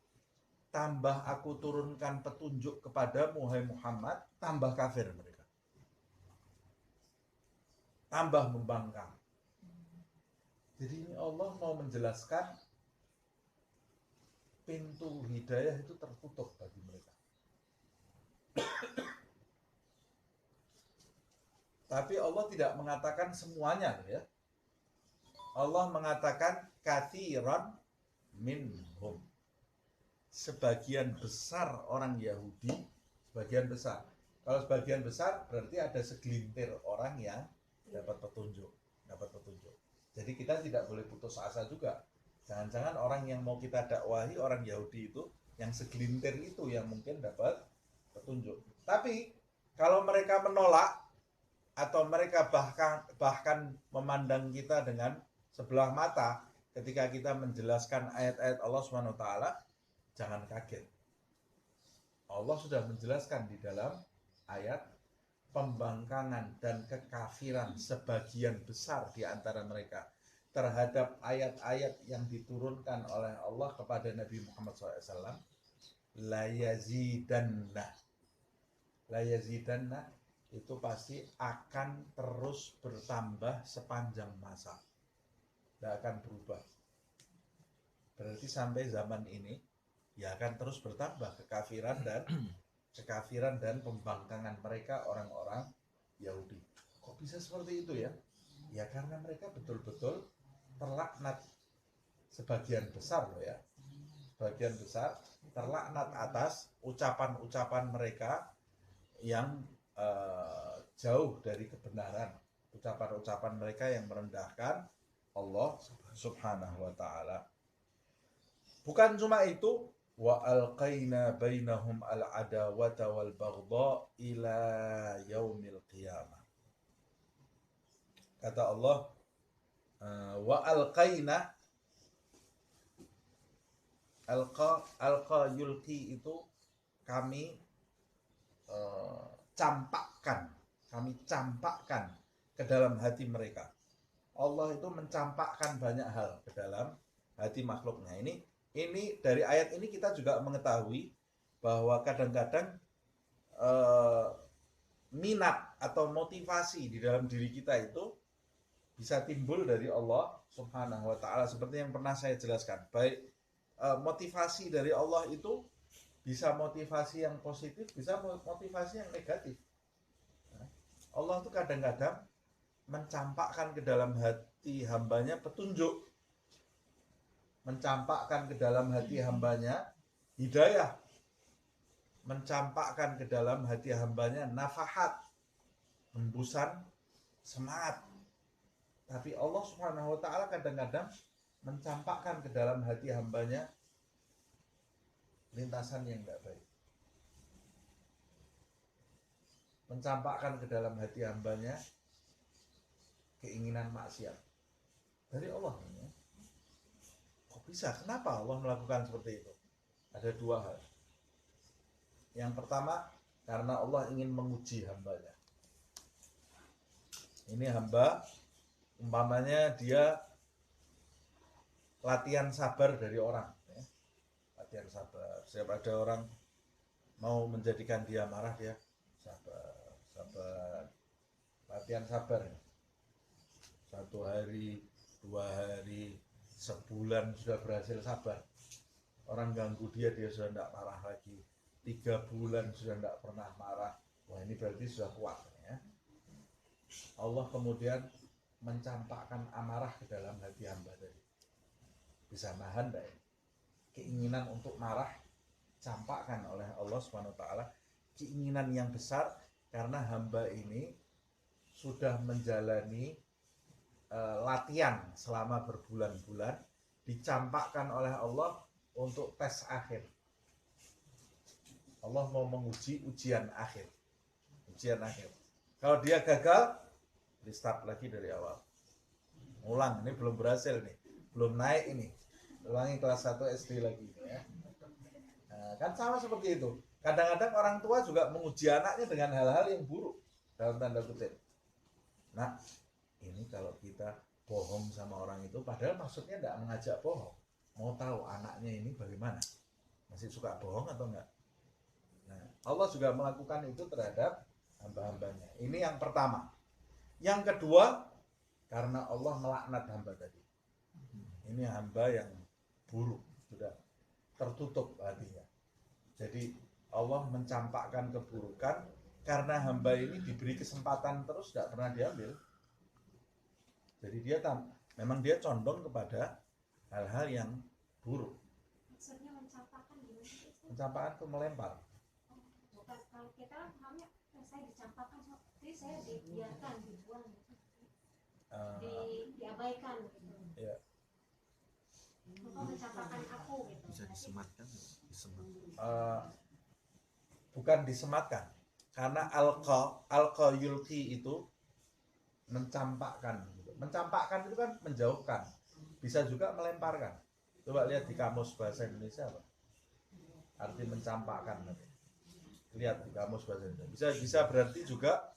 Tambah aku turunkan petunjuk kepadamu, hai Muhammad, tambah kafir mereka. Tambah membangkang. Jadi ini Allah mau menjelaskan pintu hidayah itu tertutup bagi mereka. Tapi Allah tidak mengatakan semuanya, ya. Allah mengatakan katsiran minhum. sebagian besar orang Yahudi, sebagian besar. Kalau sebagian besar berarti ada segelintir orang yang dapat petunjuk. Jadi kita tidak boleh putus asa juga. Jangan-jangan orang yang mau kita dakwahi orang Yahudi itu yang segelintir itu yang mungkin dapat petunjuk. Tapi kalau mereka menolak atau mereka bahkan memandang kita dengan sebelah mata ketika kita menjelaskan ayat-ayat Allah SWT, jangan kaget. Allah sudah menjelaskan di dalam ayat pembangkangan dan kekafiran sebagian besar di antara mereka terhadap ayat-ayat yang diturunkan oleh Allah kepada Nabi Muhammad SAW. La yazidanna itu pasti akan terus bertambah sepanjang masa, tidak akan berubah. Berarti sampai zaman ini ya akan terus bertambah kekafiran dan pembangkangan mereka orang-orang Yahudi. Kok bisa seperti itu ya? Ya karena mereka betul-betul terlaknat, sebagian besar loh ya, sebagian besar terlaknat atas ucapan-ucapan mereka yang jauh dari kebenaran, ucapan-ucapan mereka yang merendahkan Allah Subhanahu wa taala. Bukan cuma itu, wa alqaina bainahum al-adawata wal baghdha ila yaumil qiyamah. Kata Allah, wa alqaina, alqa yulqi itu kami campakkan ke dalam hati mereka. Allah itu mencampakkan banyak hal ke dalam hati makhluknya. Ini dari ayat ini kita juga mengetahui bahwa kadang-kadang minat atau motivasi di dalam diri kita itu bisa timbul dari Allah Subhanahu wa taala, seperti yang pernah saya jelaskan. Baik motivasi dari Allah itu bisa motivasi yang positif, bisa motivasi yang negatif. Allah itu kadang-kadang mencampakkan ke dalam hati hambanya petunjuk, mencampakkan ke dalam hati hambanya hidayah, mencampakkan ke dalam hati hambanya nafahat, hembusan semangat. Tapi Allah Subhanahu wa taala kadang-kadang mencampakkan ke dalam hati hambanya lintasan yang tidak baik, mencampakkan ke dalam hati hambanya keinginan maksiat dari Allah. Kok bisa? Kenapa Allah melakukan seperti itu? Ada dua hal. Yang pertama, karena Allah ingin menguji hambanya. Ini hamba, umpamanya dia latihan sabar dari orang. Latihan sabar. Setiap ada orang mau menjadikan dia marah, dia sabar. Latihan sabar. 1 hari, 2 hari, sebulan sudah berhasil sabar. Orang ganggu dia sudah tidak marah lagi. 3 bulan sudah tidak pernah marah. Wah, ini berarti sudah kuat ya. Allah kemudian mencampakkan amarah ke dalam hati hamba tadi. Bisa nahan tidak ya? Keinginan untuk marah campakkan oleh Allah SWT, keinginan yang besar karena hamba ini sudah menjalani latihan selama berbulan-bulan, dicampakkan oleh Allah untuk tes akhir. Allah mau menguji ujian akhir. Kalau dia gagal, di start lagi dari awal. Ulang, ini belum berhasil nih, belum naik ini. Ulangi kelas 1 SD lagi ya. Nah, kan sama seperti itu. Kadang-kadang orang tua juga menguji anaknya dengan hal-hal yang buruk dalam tanda kutip. Nah, ini kalau kita bohong sama orang itu, padahal maksudnya tidak mengajak bohong, mau tahu anaknya ini bagaimana, masih suka bohong atau enggak. Nah, Allah juga melakukan itu terhadap hamba-hambanya. Ini yang pertama. Yang kedua, karena Allah melaknat hamba tadi. Ini hamba yang buruk, sudah tertutup hatinya. Jadi Allah mencampakkan keburukan karena hamba ini diberi kesempatan terus, tidak pernah diambil. Jadi memang dia condong kepada hal-hal yang buruk. Maksudnya mencampakkan gimana? Pencampakan itu melempar. Bukan, kalau kita kan pahamnya saya dicampakkan, jadi saya dibiarkan, dibuang, diabaikan gitu. Ya. Engkau mencampakkan aku gitu. Bisa disematkan, disemat. Bukan disematkan, karena alqa yulqi itu mencampakkan gitu. Mencampakkan itu kan menjauhkan, bisa juga melemparkan. Coba lihat di kamus bahasa Indonesia apa arti mencampakkan. Lihat di kamus bahasa Indonesia, bisa berarti juga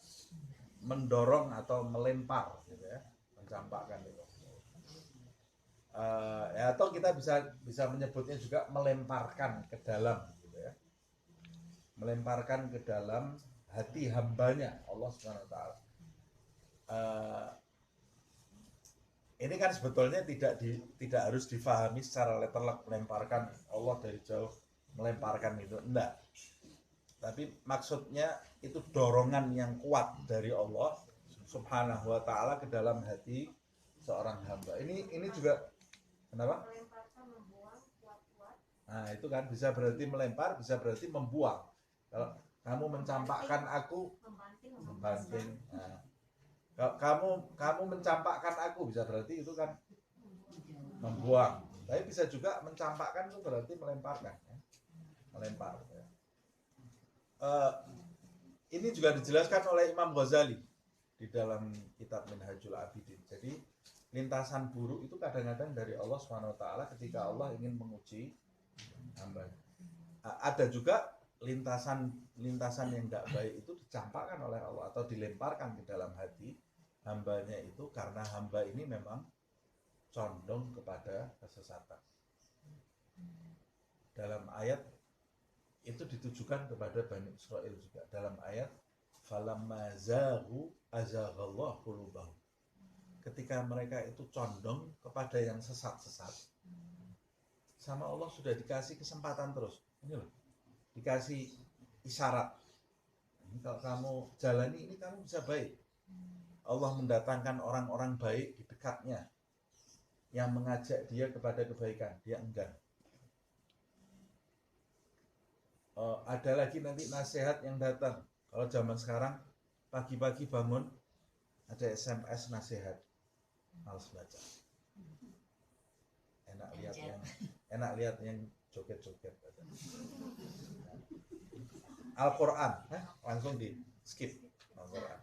mendorong atau melempar gitu ya, mencampakkan itu. Ya, atau kita bisa menyebutnya juga melemparkan ke dalam gitu ya, melemparkan ke dalam hati hambanya Allah Subhanahu Wa Taala. Ini kan sebetulnya tidak harus difahami secara letterlek, melemparkan Allah dari jauh, melemparkan itu enggak, tapi maksudnya itu dorongan yang kuat dari Allah Subhanahu Wa Taala ke dalam hati seorang hamba. Ini juga kenapa? Melemparkan, membuang, kuat-kuat. Nah itu kan bisa berarti melempar, bisa berarti membuang. Kalau kamu mencampakkan aku, membanting. Nah, kalau kamu mencampakkan aku, bisa berarti itu kan membuang. Tapi bisa juga mencampakkan itu berarti melemparkan, ya. Melempar. Ya. Ini juga dijelaskan oleh Imam Ghazali di dalam kitab Minhajul Abidin. Jadi lintasan buruk itu kadang-kadang dari Allah SWT ketika Allah ingin menguji hamba. Ada juga lintasan yang tidak baik itu dicampakkan oleh Allah atau dilemparkan ke dalam hati hambanya itu karena hamba ini memang condong kepada kesesatan. Dalam ayat itu ditujukan kepada Bani Israel juga. Dalam ayat falamma zaghu azaghallahu qulubahum. Ketika mereka itu condong kepada yang sesat-sesat, sama Allah sudah dikasih kesempatan terus. Ini loh, dikasih isyarat. Ini kalau kamu jalani ini kamu bisa baik. Allah mendatangkan orang-orang baik di dekatnya yang mengajak dia kepada kebaikan, dia enggan. Ada lagi nanti nasihat yang datang. Kalau zaman sekarang pagi-pagi bangun ada SMS nasihat, males baca. Enak lihat yang joget-joget. Al-Quran, langsung di skip. Al-Quran.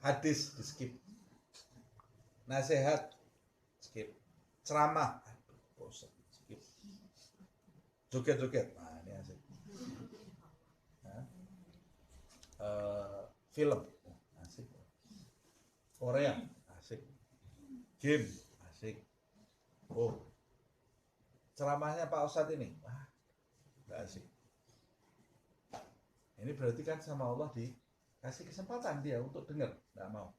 Hadis di skip. Nasihat skip. Ceramah, bosan, skip. Joget-joget, nah ini asik. Film, asik. Korea, asik. Game, asik. Oh, ceramahnya Pak Ustadz ini, nggak asik. Ini berarti kan sama Allah dikasih kesempatan dia untuk dengar, nggak mau.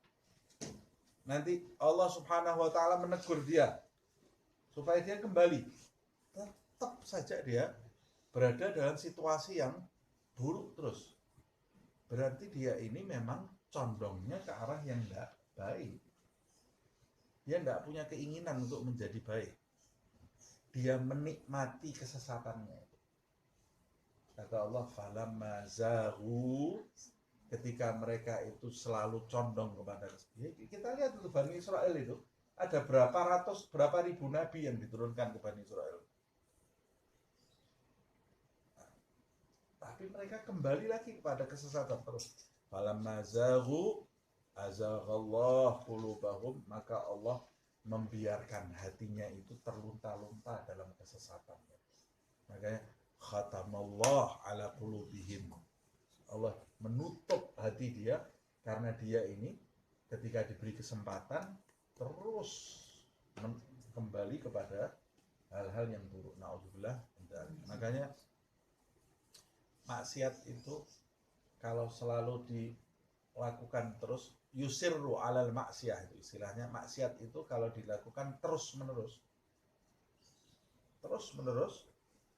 Nanti Allah Subhanahu Wa Taala menegur dia supaya dia kembali. Tetap saja dia berada dalam situasi yang buruk terus. Berarti dia ini memang condongnya ke arah yang nggak baik. Dia nggak punya keinginan untuk menjadi baik. Dia menikmati kesesatannya. Kata Allah, falamma zaghu, ketika mereka itu selalu condong kepada kesedihan. Kita lihat itu Bani Israel itu ada berapa ribu nabi yang diturunkan ke Bani Israel. Tapi mereka kembali lagi kepada kesesatan terus. Falamma zaghu azaghallahu qulubahum, maka Allah membiarkan hatinya itu terlunta-lunta dalam kesesatannya. Makanya khatamallah ala qulubihim. Allah menutup hati dia karena dia ini ketika diberi kesempatan terus kembali kepada hal-hal yang buruk. Na'udzubillah. Makanya maksiat itu kalau selalu dilakukan terus, yusirru alal maksiyah, itu istilahnya. Maksiat itu kalau dilakukan terus menerus,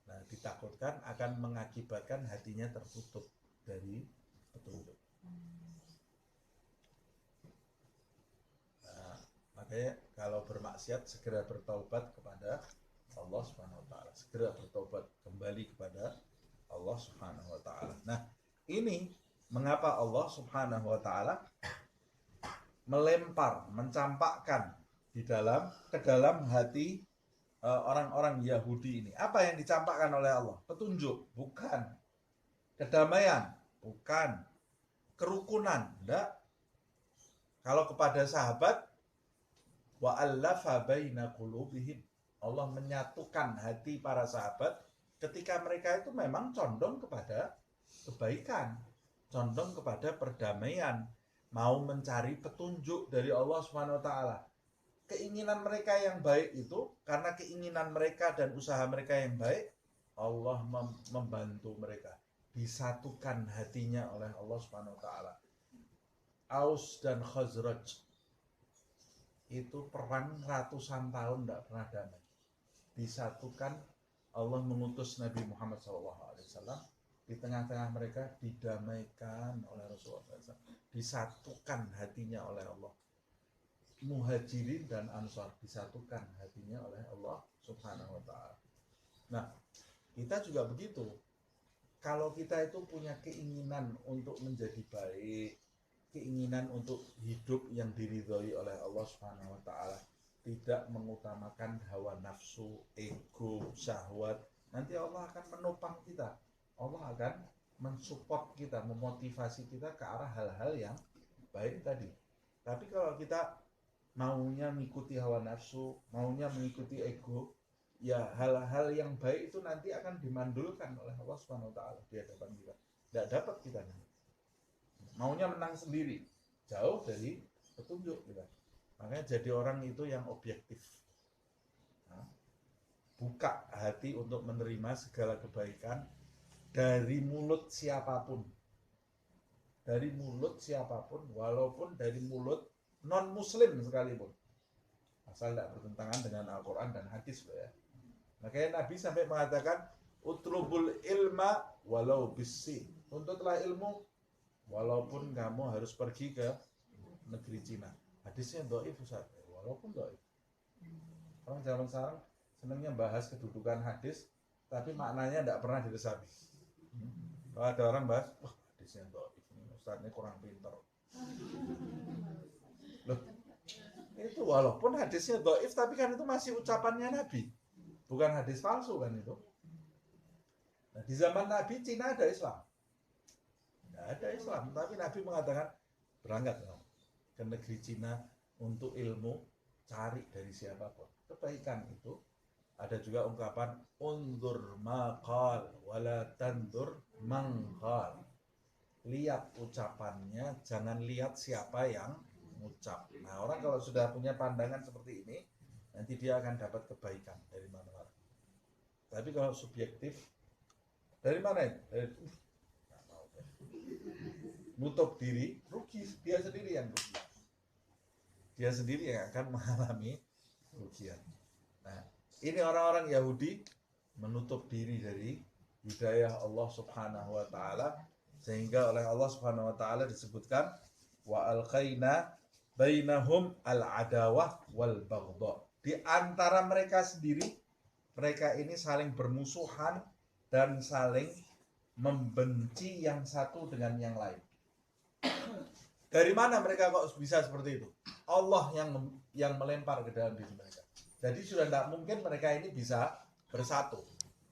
nah ditakutkan akan mengakibatkan hatinya tertutup dari petunjuk. Nah, makanya kalau bermaksiat segera bertaubat kepada Allah Subhanahu wa taala. Segera bertobat kembali kepada Allah Subhanahu wa taala. Nah, ini mengapa Allah Subhanahu wa taala melempar, mencampakkan ke dalam hati orang-orang Yahudi ini. Apa yang dicampakkan oleh Allah? Petunjuk, bukan. Kedamaian, bukan. Kerukunan, enggak. Kalau kepada sahabat, wa'allafa baina qulubihim. Allah menyatukan hati para sahabat ketika mereka itu memang condong kepada kebaikan, condong kepada perdamaian, mau mencari petunjuk dari Allah Subhanahu wa taala. Keinginan mereka yang baik itu, karena keinginan mereka dan usaha mereka yang baik, Allah membantu mereka, disatukan hatinya oleh Allah Subhanahu wa taala. Aus dan Khazraj itu perang ratusan tahun tidak pernah damai. Disatukan, Allah mengutus Nabi Muhammad SAW di tengah-tengah mereka, didamaikan oleh Rasulullah SAW, disatukan hatinya oleh Allah. Muhajirin dan Ansar disatukan hatinya oleh Allah Subhanahu wa taala. Nah, kita juga begitu. Kalau kita itu punya keinginan untuk menjadi baik, keinginan untuk hidup yang diridhoi oleh Allah Subhanahu wa taala, tidak mengutamakan hawa nafsu, ego, syahwat, nanti Allah akan menopang kita. Allah akan mensupport kita, memotivasi kita ke arah hal-hal yang baik tadi. Tapi kalau kita maunya mengikuti hawa nafsu, maunya mengikuti ego, ya hal-hal yang baik itu nanti akan dimandulkan oleh Allah Subhanahu wa taala di hadapan kita. Tidak dapat kita nanti. Maunya menang sendiri, jauh dari petunjuk kita. Makanya jadi orang itu yang objektif. Nah, buka hati untuk menerima segala kebaikan dari mulut siapapun. Dari mulut siapapun, walaupun dari mulut non-muslim sekalipun, asal tidak bertentangan dengan Al-Quran dan hadis, ya. Makanya Nabi sampai mengatakan, utlubul ilma walau bisi, tuntutlah ilmu walaupun kamu harus pergi ke negeri Cina. Hadisnya dhaif, Ustaz, walaupun dhaif. Orang zaman sekarang senangnya bahas kedudukan hadis, tapi maknanya tidak pernah diresapi. Kalau ada orang bahas, wah hadisnya dhaif, Ustaz ini kurang pintar. Loh, itu walaupun hadisnya dhaif, tapi kan itu masih ucapannya Nabi, bukan hadis palsu kan itu. Nah, di zaman Nabi Cina ada Islam, nggak ada Islam, tapi Nabi mengatakan berangkat ke negeri Cina untuk ilmu, cari dari siapapun kebaikan itu. Ada juga ungkapan undur maqal wala tandur mangqal. Lihat ucapannya, jangan lihat siapa yang mengucap. Nah, orang kalau sudah punya pandangan seperti ini, nanti dia akan dapat kebaikan dari mana-mana. Tapi kalau subjektif, dari mana itu? Nutup diri, rugi, dia sendiri yang rugi. Dia sendiri yang akan mengalami kerugian. Nah, ini orang-orang Yahudi menutup diri dari hidayah Allah Subhanahu wa taala, sehingga oleh Allah Subhanahu wa taala disebutkan wa alqaina bainahum al-adawah wal baghdha. Di antara mereka sendiri, mereka ini saling bermusuhan dan saling membenci yang satu dengan yang lain. Dari mana mereka kok bisa seperti itu? Allah yang melempar ke dalam diri mereka. Jadi sudah tidak mungkin mereka ini bisa bersatu.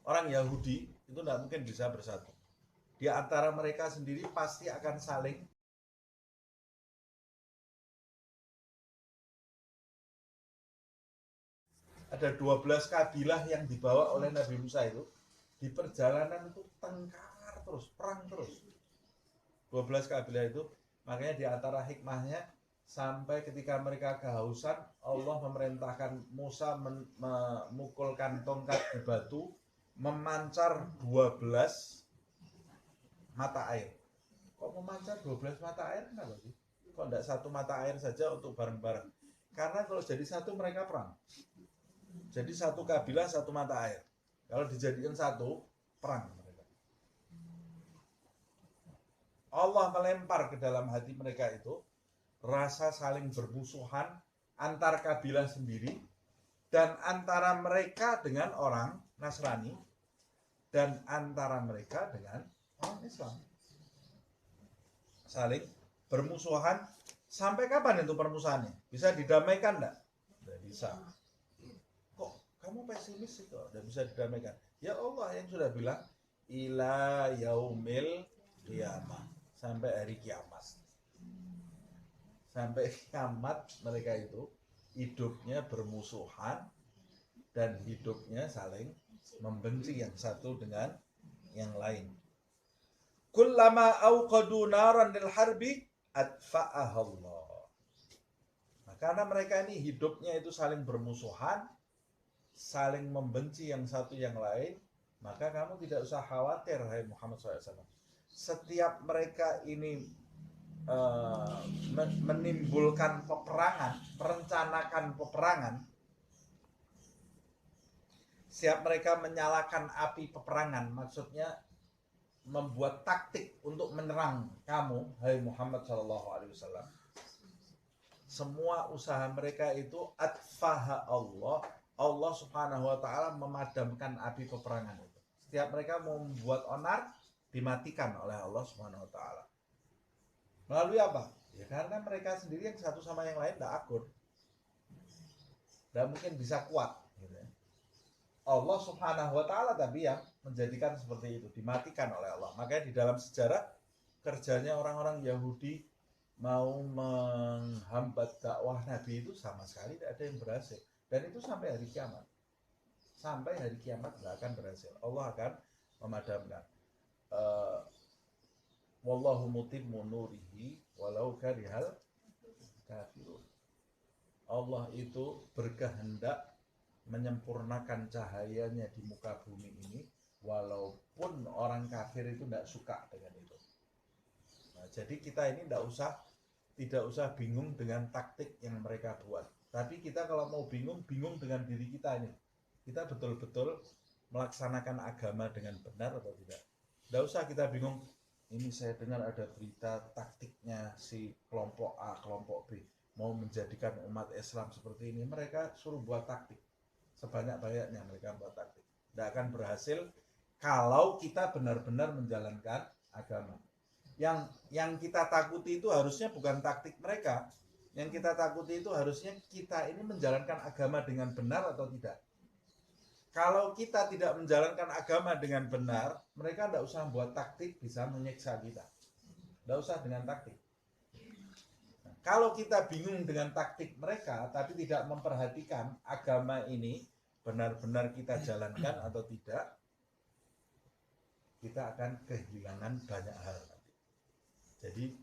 Orang Yahudi itu tidak mungkin bisa bersatu. Di antara mereka sendiri pasti akan saling ada 12 kabilah yang dibawa oleh Nabi Musa itu. Di perjalanan itu tengkar terus, perang terus. 12 kabilah itu, makanya di antara hikmahnya sampai ketika mereka kehausan, Allah memerintahkan Musa memukulkan tongkat di batu, memancar 12 mata air. Kok memancar 12 mata air? Kenapa sih? Kok tidak satu mata air saja untuk bareng-bareng? Karena kalau jadi satu mereka perang. Jadi satu kabilah satu mata air. Kalau dijadikan satu, perang mereka. Allah melempar ke dalam hati mereka itu rasa saling bermusuhan antar kabilah sendiri, dan antara mereka dengan orang Nasrani, dan antara mereka dengan orang Islam. Saling bermusuhan. Sampai kapan itu permusuhannya? Bisa didamaikan enggak? Tidak bisa. Kok kamu pesimis sih kok? Tidak bisa didamaikan. Ya Allah yang sudah bilang ila yaumil qiyamah, sampai hari kiamat. Sampai kiamat mereka itu hidupnya bermusuhan dan hidupnya saling membenci yang satu dengan yang lain. Kullama auqadu naran lil harbi adfa'ahallah. Nah, karena mereka ini hidupnya itu saling bermusuhan, saling membenci yang satu yang lain, maka kamu tidak usah khawatir, hai Muhammad SAW. Setiap mereka ini menimbulkan peperangan, merencanakan peperangan, setiap mereka menyalakan api peperangan, maksudnya membuat taktik untuk menyerang kamu, hai Muhammad SAW. Semua usaha mereka itu atfaha Allah. Allah Subhanahu wa taala memadamkan api peperangan itu. Setiap mereka mau membuat onar, dimatikan oleh Allah Subhanahu wa taala. Melalui apa? Ya karena mereka sendiri yang satu sama yang lain tidak akur. Tidak mungkin bisa kuat. Allah Subhanahu wa taala tapi yang menjadikan seperti itu, dimatikan oleh Allah. Makanya di dalam sejarah kerjanya orang-orang Yahudi mau menghambat dakwah Nabi itu sama sekali tidak ada yang berhasil. Dan itu sampai hari kiamat. Sampai hari kiamat tidak akan berhasil. Allah akan memadamkan. Wallahu mutimmu nurihi walau karihal kafirun. Allah itu berkehendak menyempurnakan cahayanya di muka bumi ini walaupun orang kafir itu tidak suka dengan itu. Nah, jadi kita ini tidak usah bingung dengan taktik yang mereka buat. Tapi kita kalau mau bingung dengan diri kita ini. Kita betul-betul melaksanakan agama dengan benar atau tidak. Tidak usah kita bingung. Ini saya dengar ada berita taktiknya si kelompok A, kelompok B mau menjadikan umat Islam seperti ini. Mereka suruh buat taktik. Sebanyak-banyaknya mereka buat taktik. Tidak akan berhasil kalau kita benar-benar menjalankan agama. Yang kita takuti itu harusnya bukan taktik mereka. Yang kita takuti itu harusnya kita ini menjalankan agama dengan benar atau tidak. Kalau kita tidak menjalankan agama dengan benar, mereka tidak usah buat taktik bisa menyiksa kita. Tidak usah dengan taktik. Nah, kalau kita bingung dengan taktik mereka, tapi tidak memperhatikan agama ini benar-benar kita jalankan atau tidak, kita akan kehilangan banyak hal. Jadi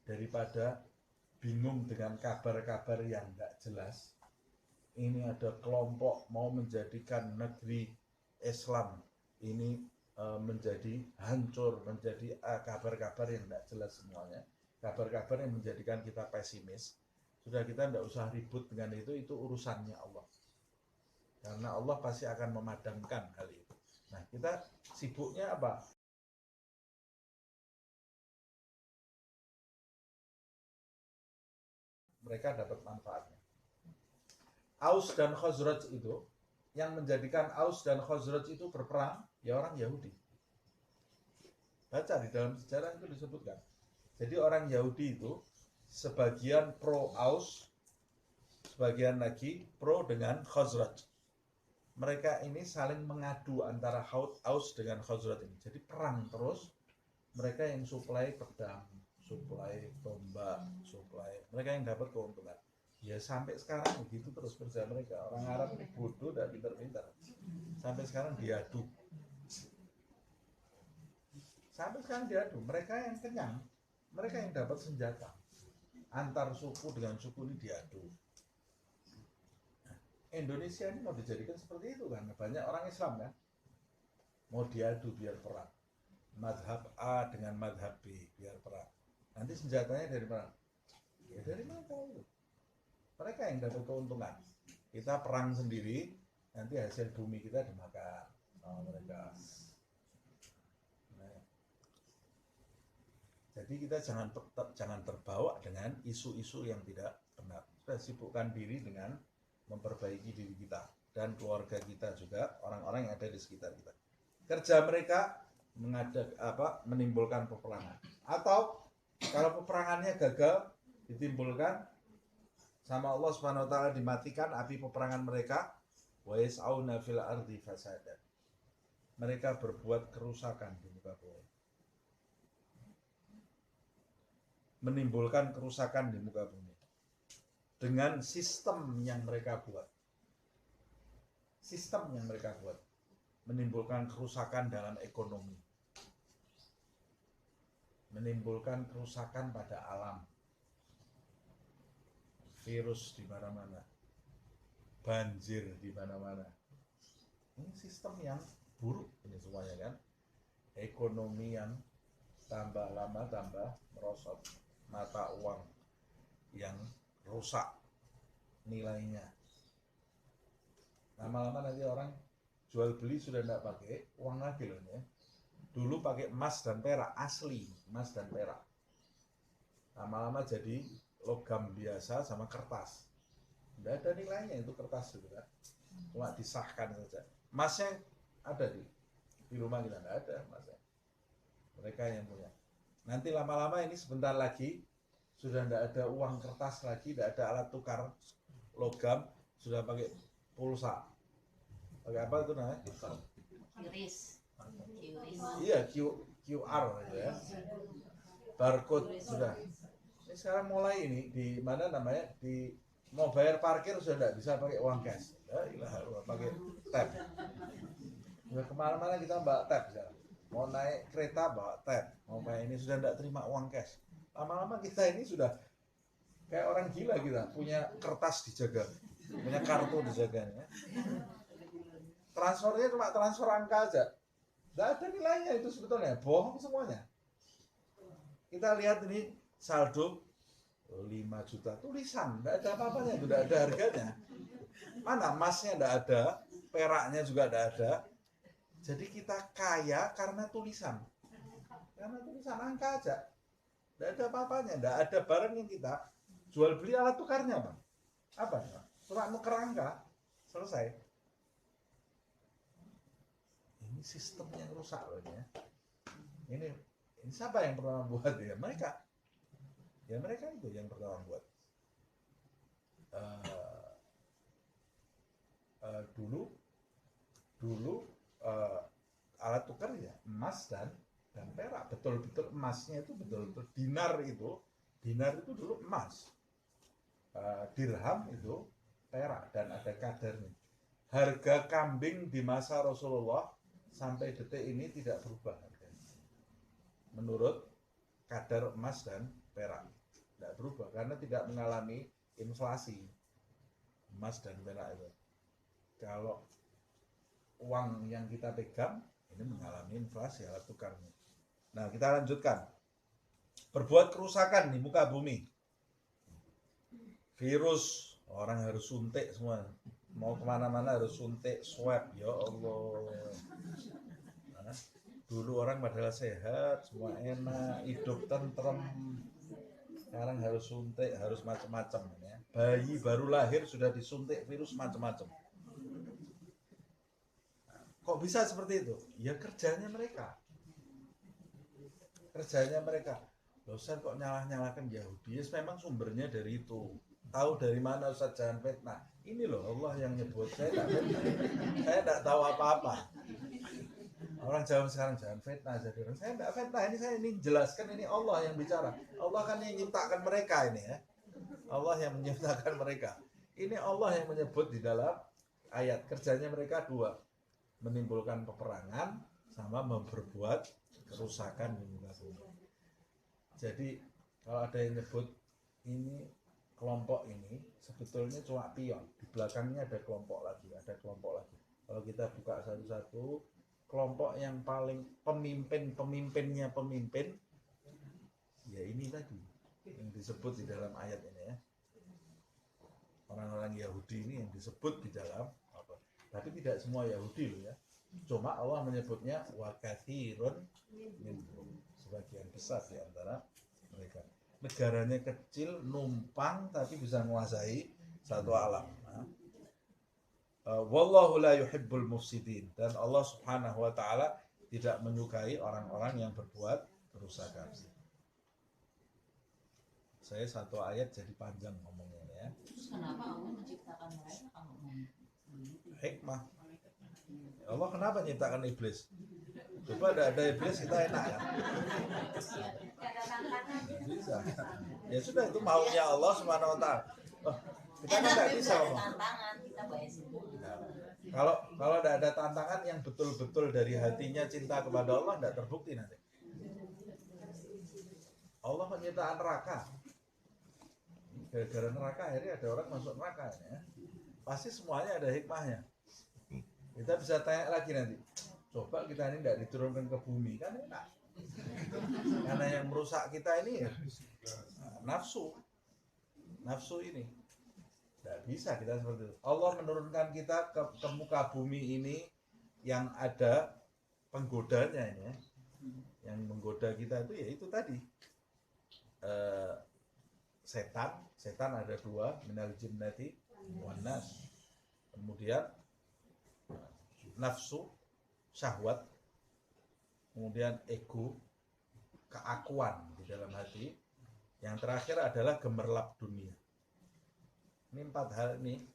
daripada bingung dengan kabar-kabar yang tidak jelas, ini ada kelompok mau menjadikan negeri Islam ini menjadi hancur, menjadi kabar-kabar yang tidak jelas semuanya, kabar-kabar yang menjadikan kita pesimis. Sudah, kita tidak usah ribut dengan itu urusannya Allah. Karena Allah pasti akan memadamkan hal itu. Nah, kita sibuknya apa? Mereka dapat manfaatnya. Aus dan Khazraj itu, yang menjadikan Aus dan Khazraj itu berperang, ya orang Yahudi. Baca di dalam sejarah itu disebutkan. Jadi orang Yahudi itu sebagian pro Aus, sebagian lagi pro dengan Khazraj. Mereka ini saling mengadu antara Aus dengan Khazraj ini. Jadi perang terus. Mereka yang suplai pedang, suplai tombak, suplai. Mereka yang dapat keuntungan. Ya sampai sekarang begitu terus kerja mereka. Orang Arab ini bodoh dan pintar-pintar. Sampai sekarang diadu. Sampai sekarang diadu. Mereka yang kenyang. Mereka yang dapat senjata. Antar suku dengan suku ini diadu. Nah, Indonesia ini mau dijadikan seperti itu kan. Banyak orang Islam kan. Mau diadu biar perang. Madhab A dengan madhab B biar perang. Nanti senjatanya dari mana? Ya dari mana itu? Mereka yang dapat keuntungan. Kita perang sendiri, nanti hasil bumi kita dimakan sama mereka. Nah, jadi kita jangan terbawa dengan isu-isu yang tidak benar. Kita sibukkan diri dengan memperbaiki diri kita dan keluarga kita juga, orang-orang yang ada di sekitar kita. Kerja mereka menimbulkan peperangan. Atau kalau peperangannya gagal ditimbulkan sama Allah Subhanahu wa taala, dimatikan api peperangan mereka, wa yas'auna fil ardi fasadan. Mereka berbuat kerusakan di muka bumi. Menimbulkan kerusakan di muka bumi dengan sistem yang mereka buat. Sistem yang mereka buat menimbulkan kerusakan dalam ekonomi, menimbulkan kerusakan pada alam, virus di mana-mana, banjir di mana-mana. Ini sistem yang buruk ini semuanya kan. Ekonomi yang tambah lama tambah merosot, mata uang yang rusak nilainya. Lama-lama nanti orang jual beli sudah tidak pakai uang lagi loh ya. Dulu pakai emas dan perak, asli emas dan perak. Lama-lama jadi logam biasa sama kertas. Tidak ada nilainya itu kertas itu kan. Cuma disahkan saja. Emasnya ada di rumah kita, tidak ada emasnya. Mereka yang punya. Nanti lama-lama ini sebentar lagi sudah tidak ada uang kertas lagi, tidak ada alat tukar logam, sudah pakai pulsa. Pakai apa itu namanya? QRIS. Iya, QR gitu ya. Barcode sudah. Ini sekarang mulai ini di mana namanya, di mau bayar parkir sudah tidak bisa pakai uang cash. Ya, ilah, pakai tap. Sudah kemana-mana kita bawa tap sekarang. Mau naik kereta bawa tap. Mau kayak ini sudah tidak terima uang cash. Lama-lama kita ini sudah kayak orang gila kita, punya kertas dijaga, punya kartu dijaganya. Transfernya cuma transfer angka aja, tidak ada nilainya itu sebetulnya, bohong semuanya. Kita lihat ini saldo 5 juta tulisan, tidak ada apa-apanya, tidak ada harganya. Mana emasnya tidak ada, peraknya juga tidak ada. Jadi kita kaya karena tulisan, angka aja, tidak ada apa-apanya, tidak ada barang yang kita jual beli alat tukarnya bang. Apa? Cuma nuker angka, selesai. Ini sistem yang rusak loh ya. Ini siapa yang pertama buat ya? Mereka. Ya mereka itu yang pertama buat. Dulu alat tukar ya emas dan perak, betul-betul emasnya itu betul-betul dinar itu dulu emas, dirham itu perak dan ada kadarnya. Harga kambing di masa Rasulullah sampai detik ini tidak berubah harganya. Menurut kadar emas dan perak tidak berubah karena tidak mengalami inflasi emas dan perak itu. Kalau uang yang kita pegang ini mengalami inflasi alat tukarnya. Nah kita lanjutkan. Berbuat kerusakan di muka bumi. Virus, orang harus suntik semua. Mau kemana-mana harus suntik swab, ya Allah. Nah, dulu orang padahal sehat, semua enak, hidup tentrem. Sekarang harus suntik, harus macam-macam ya. Bayi baru lahir sudah disuntik virus macam-macam. Kok bisa seperti itu? Ya kerjanya mereka. Loh, Ustaz kok nyalah-nyalahkan Yahudi? Yes, memang sumbernya dari itu. Tahu dari mana Ustaz, jangan fitnah. Ini loh Allah yang nyebut, saya tidak tahu apa-apa. Orang zaman sekarang jangan fitnah, saya tidak fitnah, ini jelaskan, ini Allah yang bicara. Allah kan yang menciptakan mereka ini ya. Allah yang menciptakan mereka. Ini Allah yang menyebut di dalam ayat. Kerjanya mereka dua, menimbulkan peperangan sama memperbuat kerusakan di muka bumi. Jadi kalau ada yang nyebut ini kelompok ini sebetulnya cuma pion, di belakangnya ada kelompok lagi. Kalau kita buka satu-satu, kelompok yang paling pemimpinnya pemimpin, ya ini tadi yang disebut di dalam ayat ini ya. Orang-orang Yahudi ini yang disebut di dalam apa? Tapi tidak semua Yahudi loh ya. Cuma Allah menyebutnya wa katsirun minhum, sebagian besar di antara mereka. Negaranya kecil, numpang tapi bisa menguasai satu alam. Nah, wallahu la yuhibbul mufsidin, dan Allah Subhanahu wa taala tidak menyukai orang-orang yang berbuat kerusakan. Saya satu ayat jadi panjang ngomongnya ya. Terus kenapa Allah menciptakan mereka kalau mau begitu? Hikmah. Allah kenapa menciptakan iblis? Coba ada iblis kita enak ya. Ada tantangan. Nggak bisa. Ya sudah, itu maunya Allah Subhanahu wa taala. Oh, kita kan nggak bisa ngomong. Tantangan kita bahas itu. Nah, kalau tidak ada tantangan yang betul-betul dari hatinya cinta kepada Allah, tidak terbukti nanti. Allah menciptakan neraka. Gara-gara neraka akhirnya ada orang masuk neraka ya. Pasti semuanya ada hikmahnya. Kita bisa tanya lagi nanti. Coba kita ini tidak diturunkan ke bumi, kan enak. Karena yang merusak kita ini ya nafsu. Nafsu ini. Tidak bisa kita seperti itu. Allah menurunkan kita ke muka bumi ini yang ada penggodanya ini ya. Yang menggoda kita itu ya itu tadi. Setan ada dua, minal jinnati wan nas. Kemudian nafsu, syahwat, kemudian ego, keakuan di dalam hati. Yang terakhir adalah gemerlap dunia. Ini 4 hal ini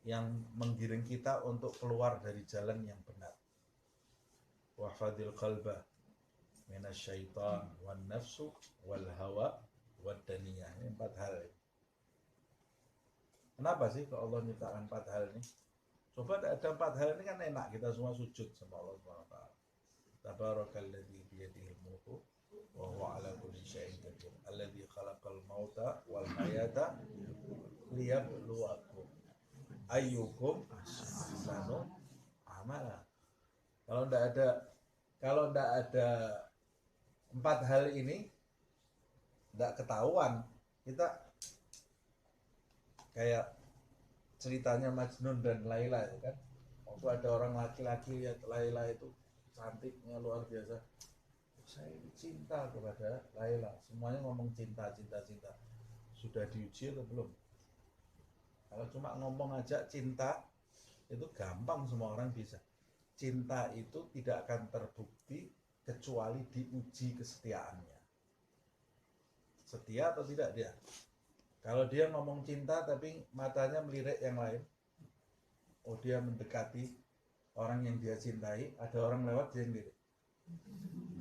yang menggiring kita untuk keluar dari jalan yang benar. Wahfadil qalba minasyaitan wan nafsu wal hawa wad daniyah. Ini 4 hal. Kenapa sih kalau Allah nyiptakan 4 hal ini? Coba ada 4 hal ini kan enak, kita semua sujud sama Allah SWT. Tabarakalladzi biyadihil mulku wa huwa ala kulli syai'in qadir. Alladzi khalaqal mauta wal hayata liyabluwakum ayyukum ahsanu amala. Kalau enggak ada 4 hal ini, enggak ketahuan. Kita kayak ceritanya Majnun dan Laila itu kan. Waktu ada orang laki-laki lihat Laila itu cantiknya luar biasa. Saya cinta kepada Laila. Semuanya ngomong cinta. Sudah diuji atau belum? Kalau cuma ngomong aja cinta, itu gampang, semua orang bisa. Cinta itu tidak akan terbukti kecuali diuji kesetiaannya. Setia atau tidak dia? Kalau dia ngomong cinta tapi matanya melirik yang lain, oh dia mendekati orang yang dia cintai, ada orang lewat dia lirik.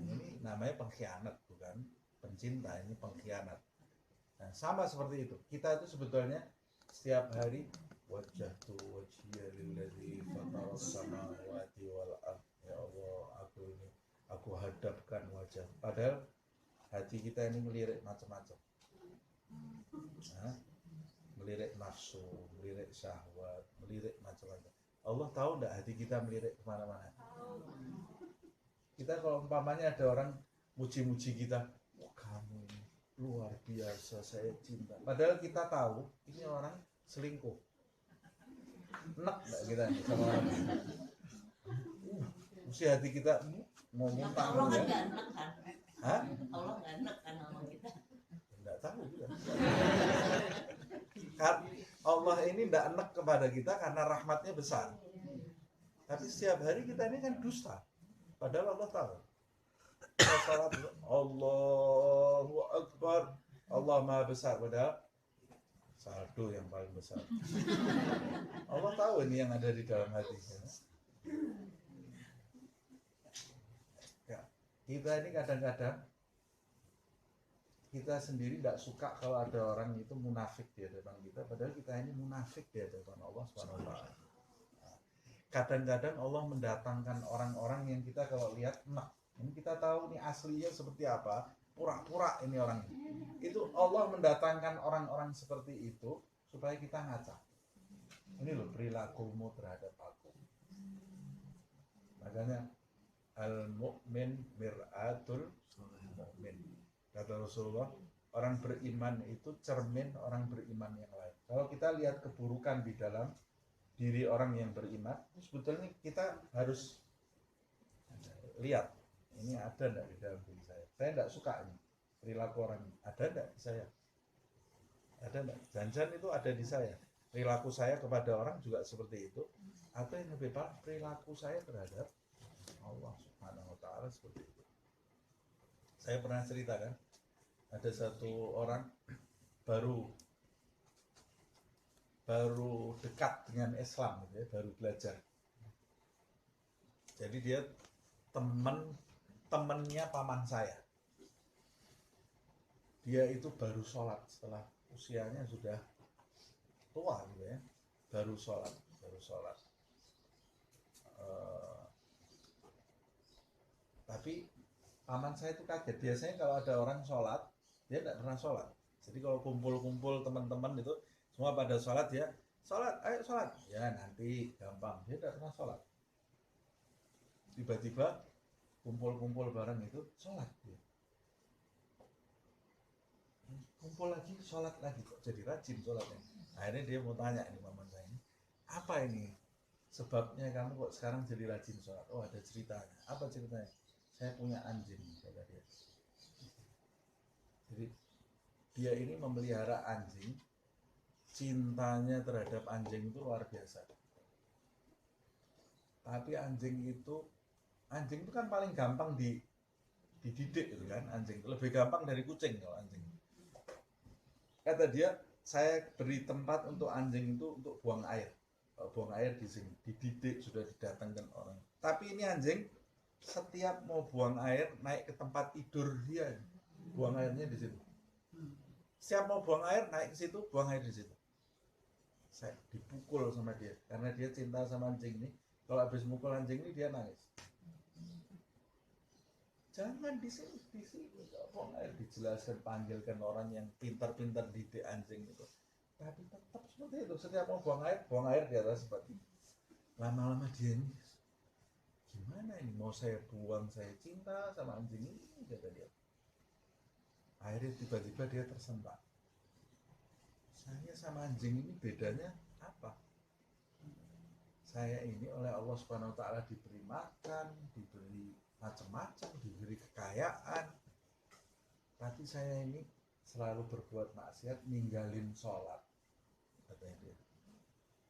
Ini namanya pengkhianat, bukan pencinta, ini pengkhianat. Nah, sama seperti itu. Kita itu sebetulnya setiap hari wajjahtu wajhiya lilladzi fataras samawati wal ardh. Ya Allah, aku hadapkan wajah. Padahal hati kita ini melirik macam-macam. Nah, melirik nafsu, melirik syahwat, melirik macam-macam. Allah tahu enggak hati kita melirik kemana-mana? Kita kalau umpamanya ada orang muji-muji kita, oh, kamu ini luar biasa, saya cinta. Padahal kita tahu ini orang selingkuh. Enak enggak kita sama orang? Mesti hati kita mau muntah Allah ya. nggak enak kan? Hah? Allah nggak enak kan sama kita? Enggak tahu juga. Allah ini tidak enak kepada kita karena rahmatnya besar. Tapi setiap hari kita ini kan dusta. Padahal Allah tahu. Kita salat, Allahu Akbar, Allah Maha Besar. Padahal saldo yang paling besar. Allah tahu ini yang ada di dalam hati. Ya, kita ini kadang-kadang kita sendiri tidak suka kalau ada orang itu munafik di hadapan kita, padahal kita ini munafik di hadapan Allah Subhanahu wa taala. Kadang-kadang Allah mendatangkan orang-orang yang kita kalau lihat enak. Ini kita tahu ini aslinya seperti apa, pura-pura ini orang ini. Itu Allah mendatangkan orang-orang seperti itu supaya kita ngaca. Ini loh perilakumu terhadap aku. Makanya al-mu'min mir'atul mu'min. Kata Rasulullah, orang beriman itu cermin orang beriman yang lain. Kalau kita lihat keburukan di dalam diri orang yang beriman, sebetulnya kita harus lihat, ini ada enggak di dalam diri saya? Saya enggak suka ini perilaku orang ini. Ada enggak di saya? Ada enggak? Jangan itu ada di saya. perilaku saya kepada orang juga seperti itu, atau yang lebih parah perilaku saya terhadap Allah Subhanahu wa taala seperti itu. Saya pernah cerita kan, ada satu orang baru dekat dengan Islam gitu ya, baru belajar. Jadi dia temennya paman saya. Dia itu baru sholat setelah usianya sudah tua gitu ya, baru sholat. Tapi paman saya itu kaget. Biasanya kalau ada orang sholat, dia tidak pernah sholat. Jadi kalau kumpul-kumpul teman-teman itu semua pada sholat, ya sholat, ayo sholat. Ya nanti gampang. Dia tidak pernah sholat. Tiba-tiba kumpul-kumpul bareng itu sholat. Dia. Kumpul lagi, sholat lagi, kok jadi rajin sholatnya. Akhirnya dia mau tanya ini paman saya ini, apa ini sebabnya kamu kok sekarang jadi rajin sholat? Oh ada ceritanya. Apa ceritanya? Saya punya anjing, kata dia. Jadi dia ini memelihara anjing, cintanya terhadap anjing itu luar biasa. Tapi anjing itu kan paling gampang dididik itu kan, anjing lebih gampang dari kucing kalau anjing. Kata dia, saya beri tempat untuk anjing itu untuk buang air. Buang air di sini, dididik, sudah didatangkan orang. Tapi ini anjing setiap mau buang air naik ke tempat tidur dia, buang airnya di situ. Setiap mau buang air naik ke situ, buang air di situ. Saya dipukul sama dia karena dia cinta sama anjing ini. Kalau habis mukul anjing ini dia nangis. Jangan di sini buang air, dijelaskan, panggilkan orang yang pintar-pintar didik anjing itu. Tapi tetap seperti itu. Setiap mau buang air di atas seperti itu. Lama-lama dia ini, gimana ini mau saya buang, saya cinta sama anjing ini, kata dia. Akhirnya tiba-tiba dia tersentak. Saya sama anjing ini bedanya apa? Saya ini oleh Allah Subhanahu wa taala diberi makan, diberi macam-macam, diberi kekayaan. Tapi saya ini selalu berbuat maksiat, ninggalin sholat, katanya dia.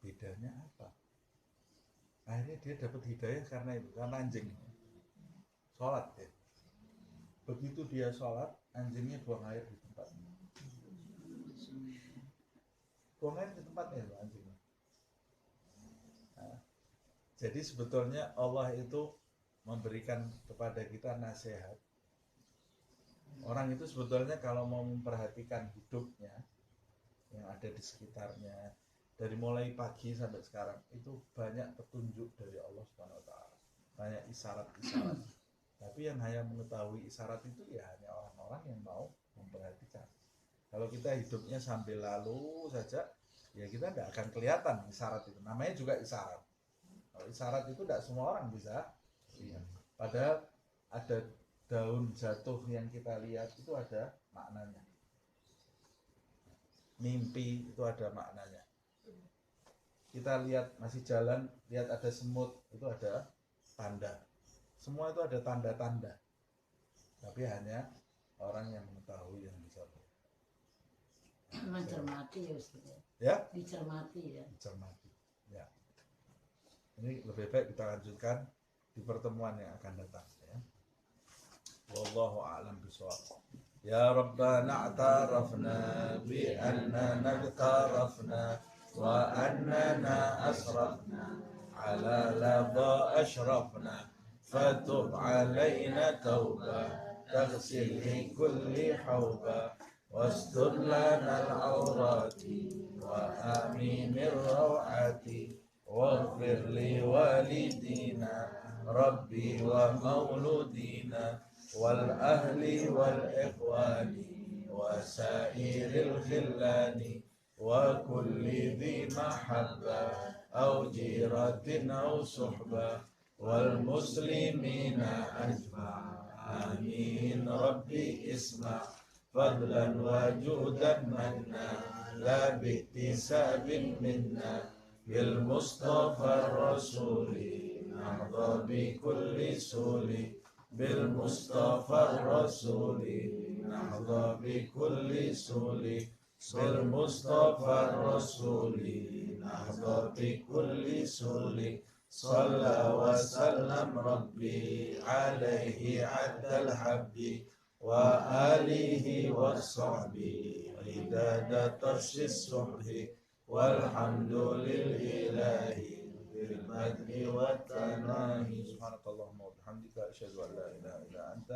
Bedanya apa? Akhirnya dia dapat hidayah karena itu, karena anjing. Sholat ya. Begitu dia sholat, anjingnya buang air di tempatnya. Buang air di tempatnya itu anjingnya. Nah, jadi sebetulnya Allah itu memberikan kepada kita nasihat. Orang itu sebetulnya kalau mau memperhatikan hidupnya yang ada di sekitarnya, dari mulai pagi sampai sekarang, itu banyak petunjuk dari Allah Subhanahu wa taala. Banyak isyarat-isyarat. Tapi yang hanya mengetahui isyarat itu ya hanya orang-orang yang mau memperhatikan. Kalau kita hidupnya sambil lalu saja, ya kita tidak akan kelihatan isyarat itu. Namanya juga isyarat. Kalau isyarat itu tidak semua orang bisa lihat. Padahal ada daun jatuh yang kita lihat itu ada maknanya. Mimpi itu ada maknanya. Kita lihat masih jalan, lihat ada semut, itu ada tanda. Semua itu ada tanda-tanda. Tapi hanya orang yang mengetahui yang bisa lihat. Mencermati ya Ustaz. Ya? Dicermati ya. Dicermati. Ya. Ini lebih baik kita lanjutkan di pertemuan yang akan datang ya. Wallahu a'lam bishawab. Ya Rabbana a'tarafna bi annana iqtarafna wa annana asrafna ala ladha ashrafna fatub alaina tauba taghsil li kulli hawba wastur lana al-awrati wa aminir rawati waghfir li walidina rabbi wa mauludina wal ahli wal ikhwani wa sairil khillani wa kulli dhi mahabba aw jiratin aw suhba wal muslimina ajma' amin rabbi isma' fadlan wa judan manna la bihtisabin minna bil mustafa rasuli nahda bi kulli suli bil mustafa rasuli nahda bi kulli suli بالمصطفى الرسول نهضة كل سلك صلى وسلم ربي عليه عد الحب وآله وصحبه عداد طش الصبح والحمد لله بالمدح والتناهي سبحانك اللهم وبحمدك أشهد أن لا إله إلا أنت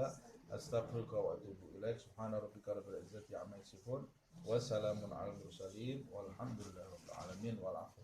أستغفرك وأتوب إليك سبحان ربك رب العزة عما يصفون وسلام على المرسلين والحمد لله رب العالمين والعفو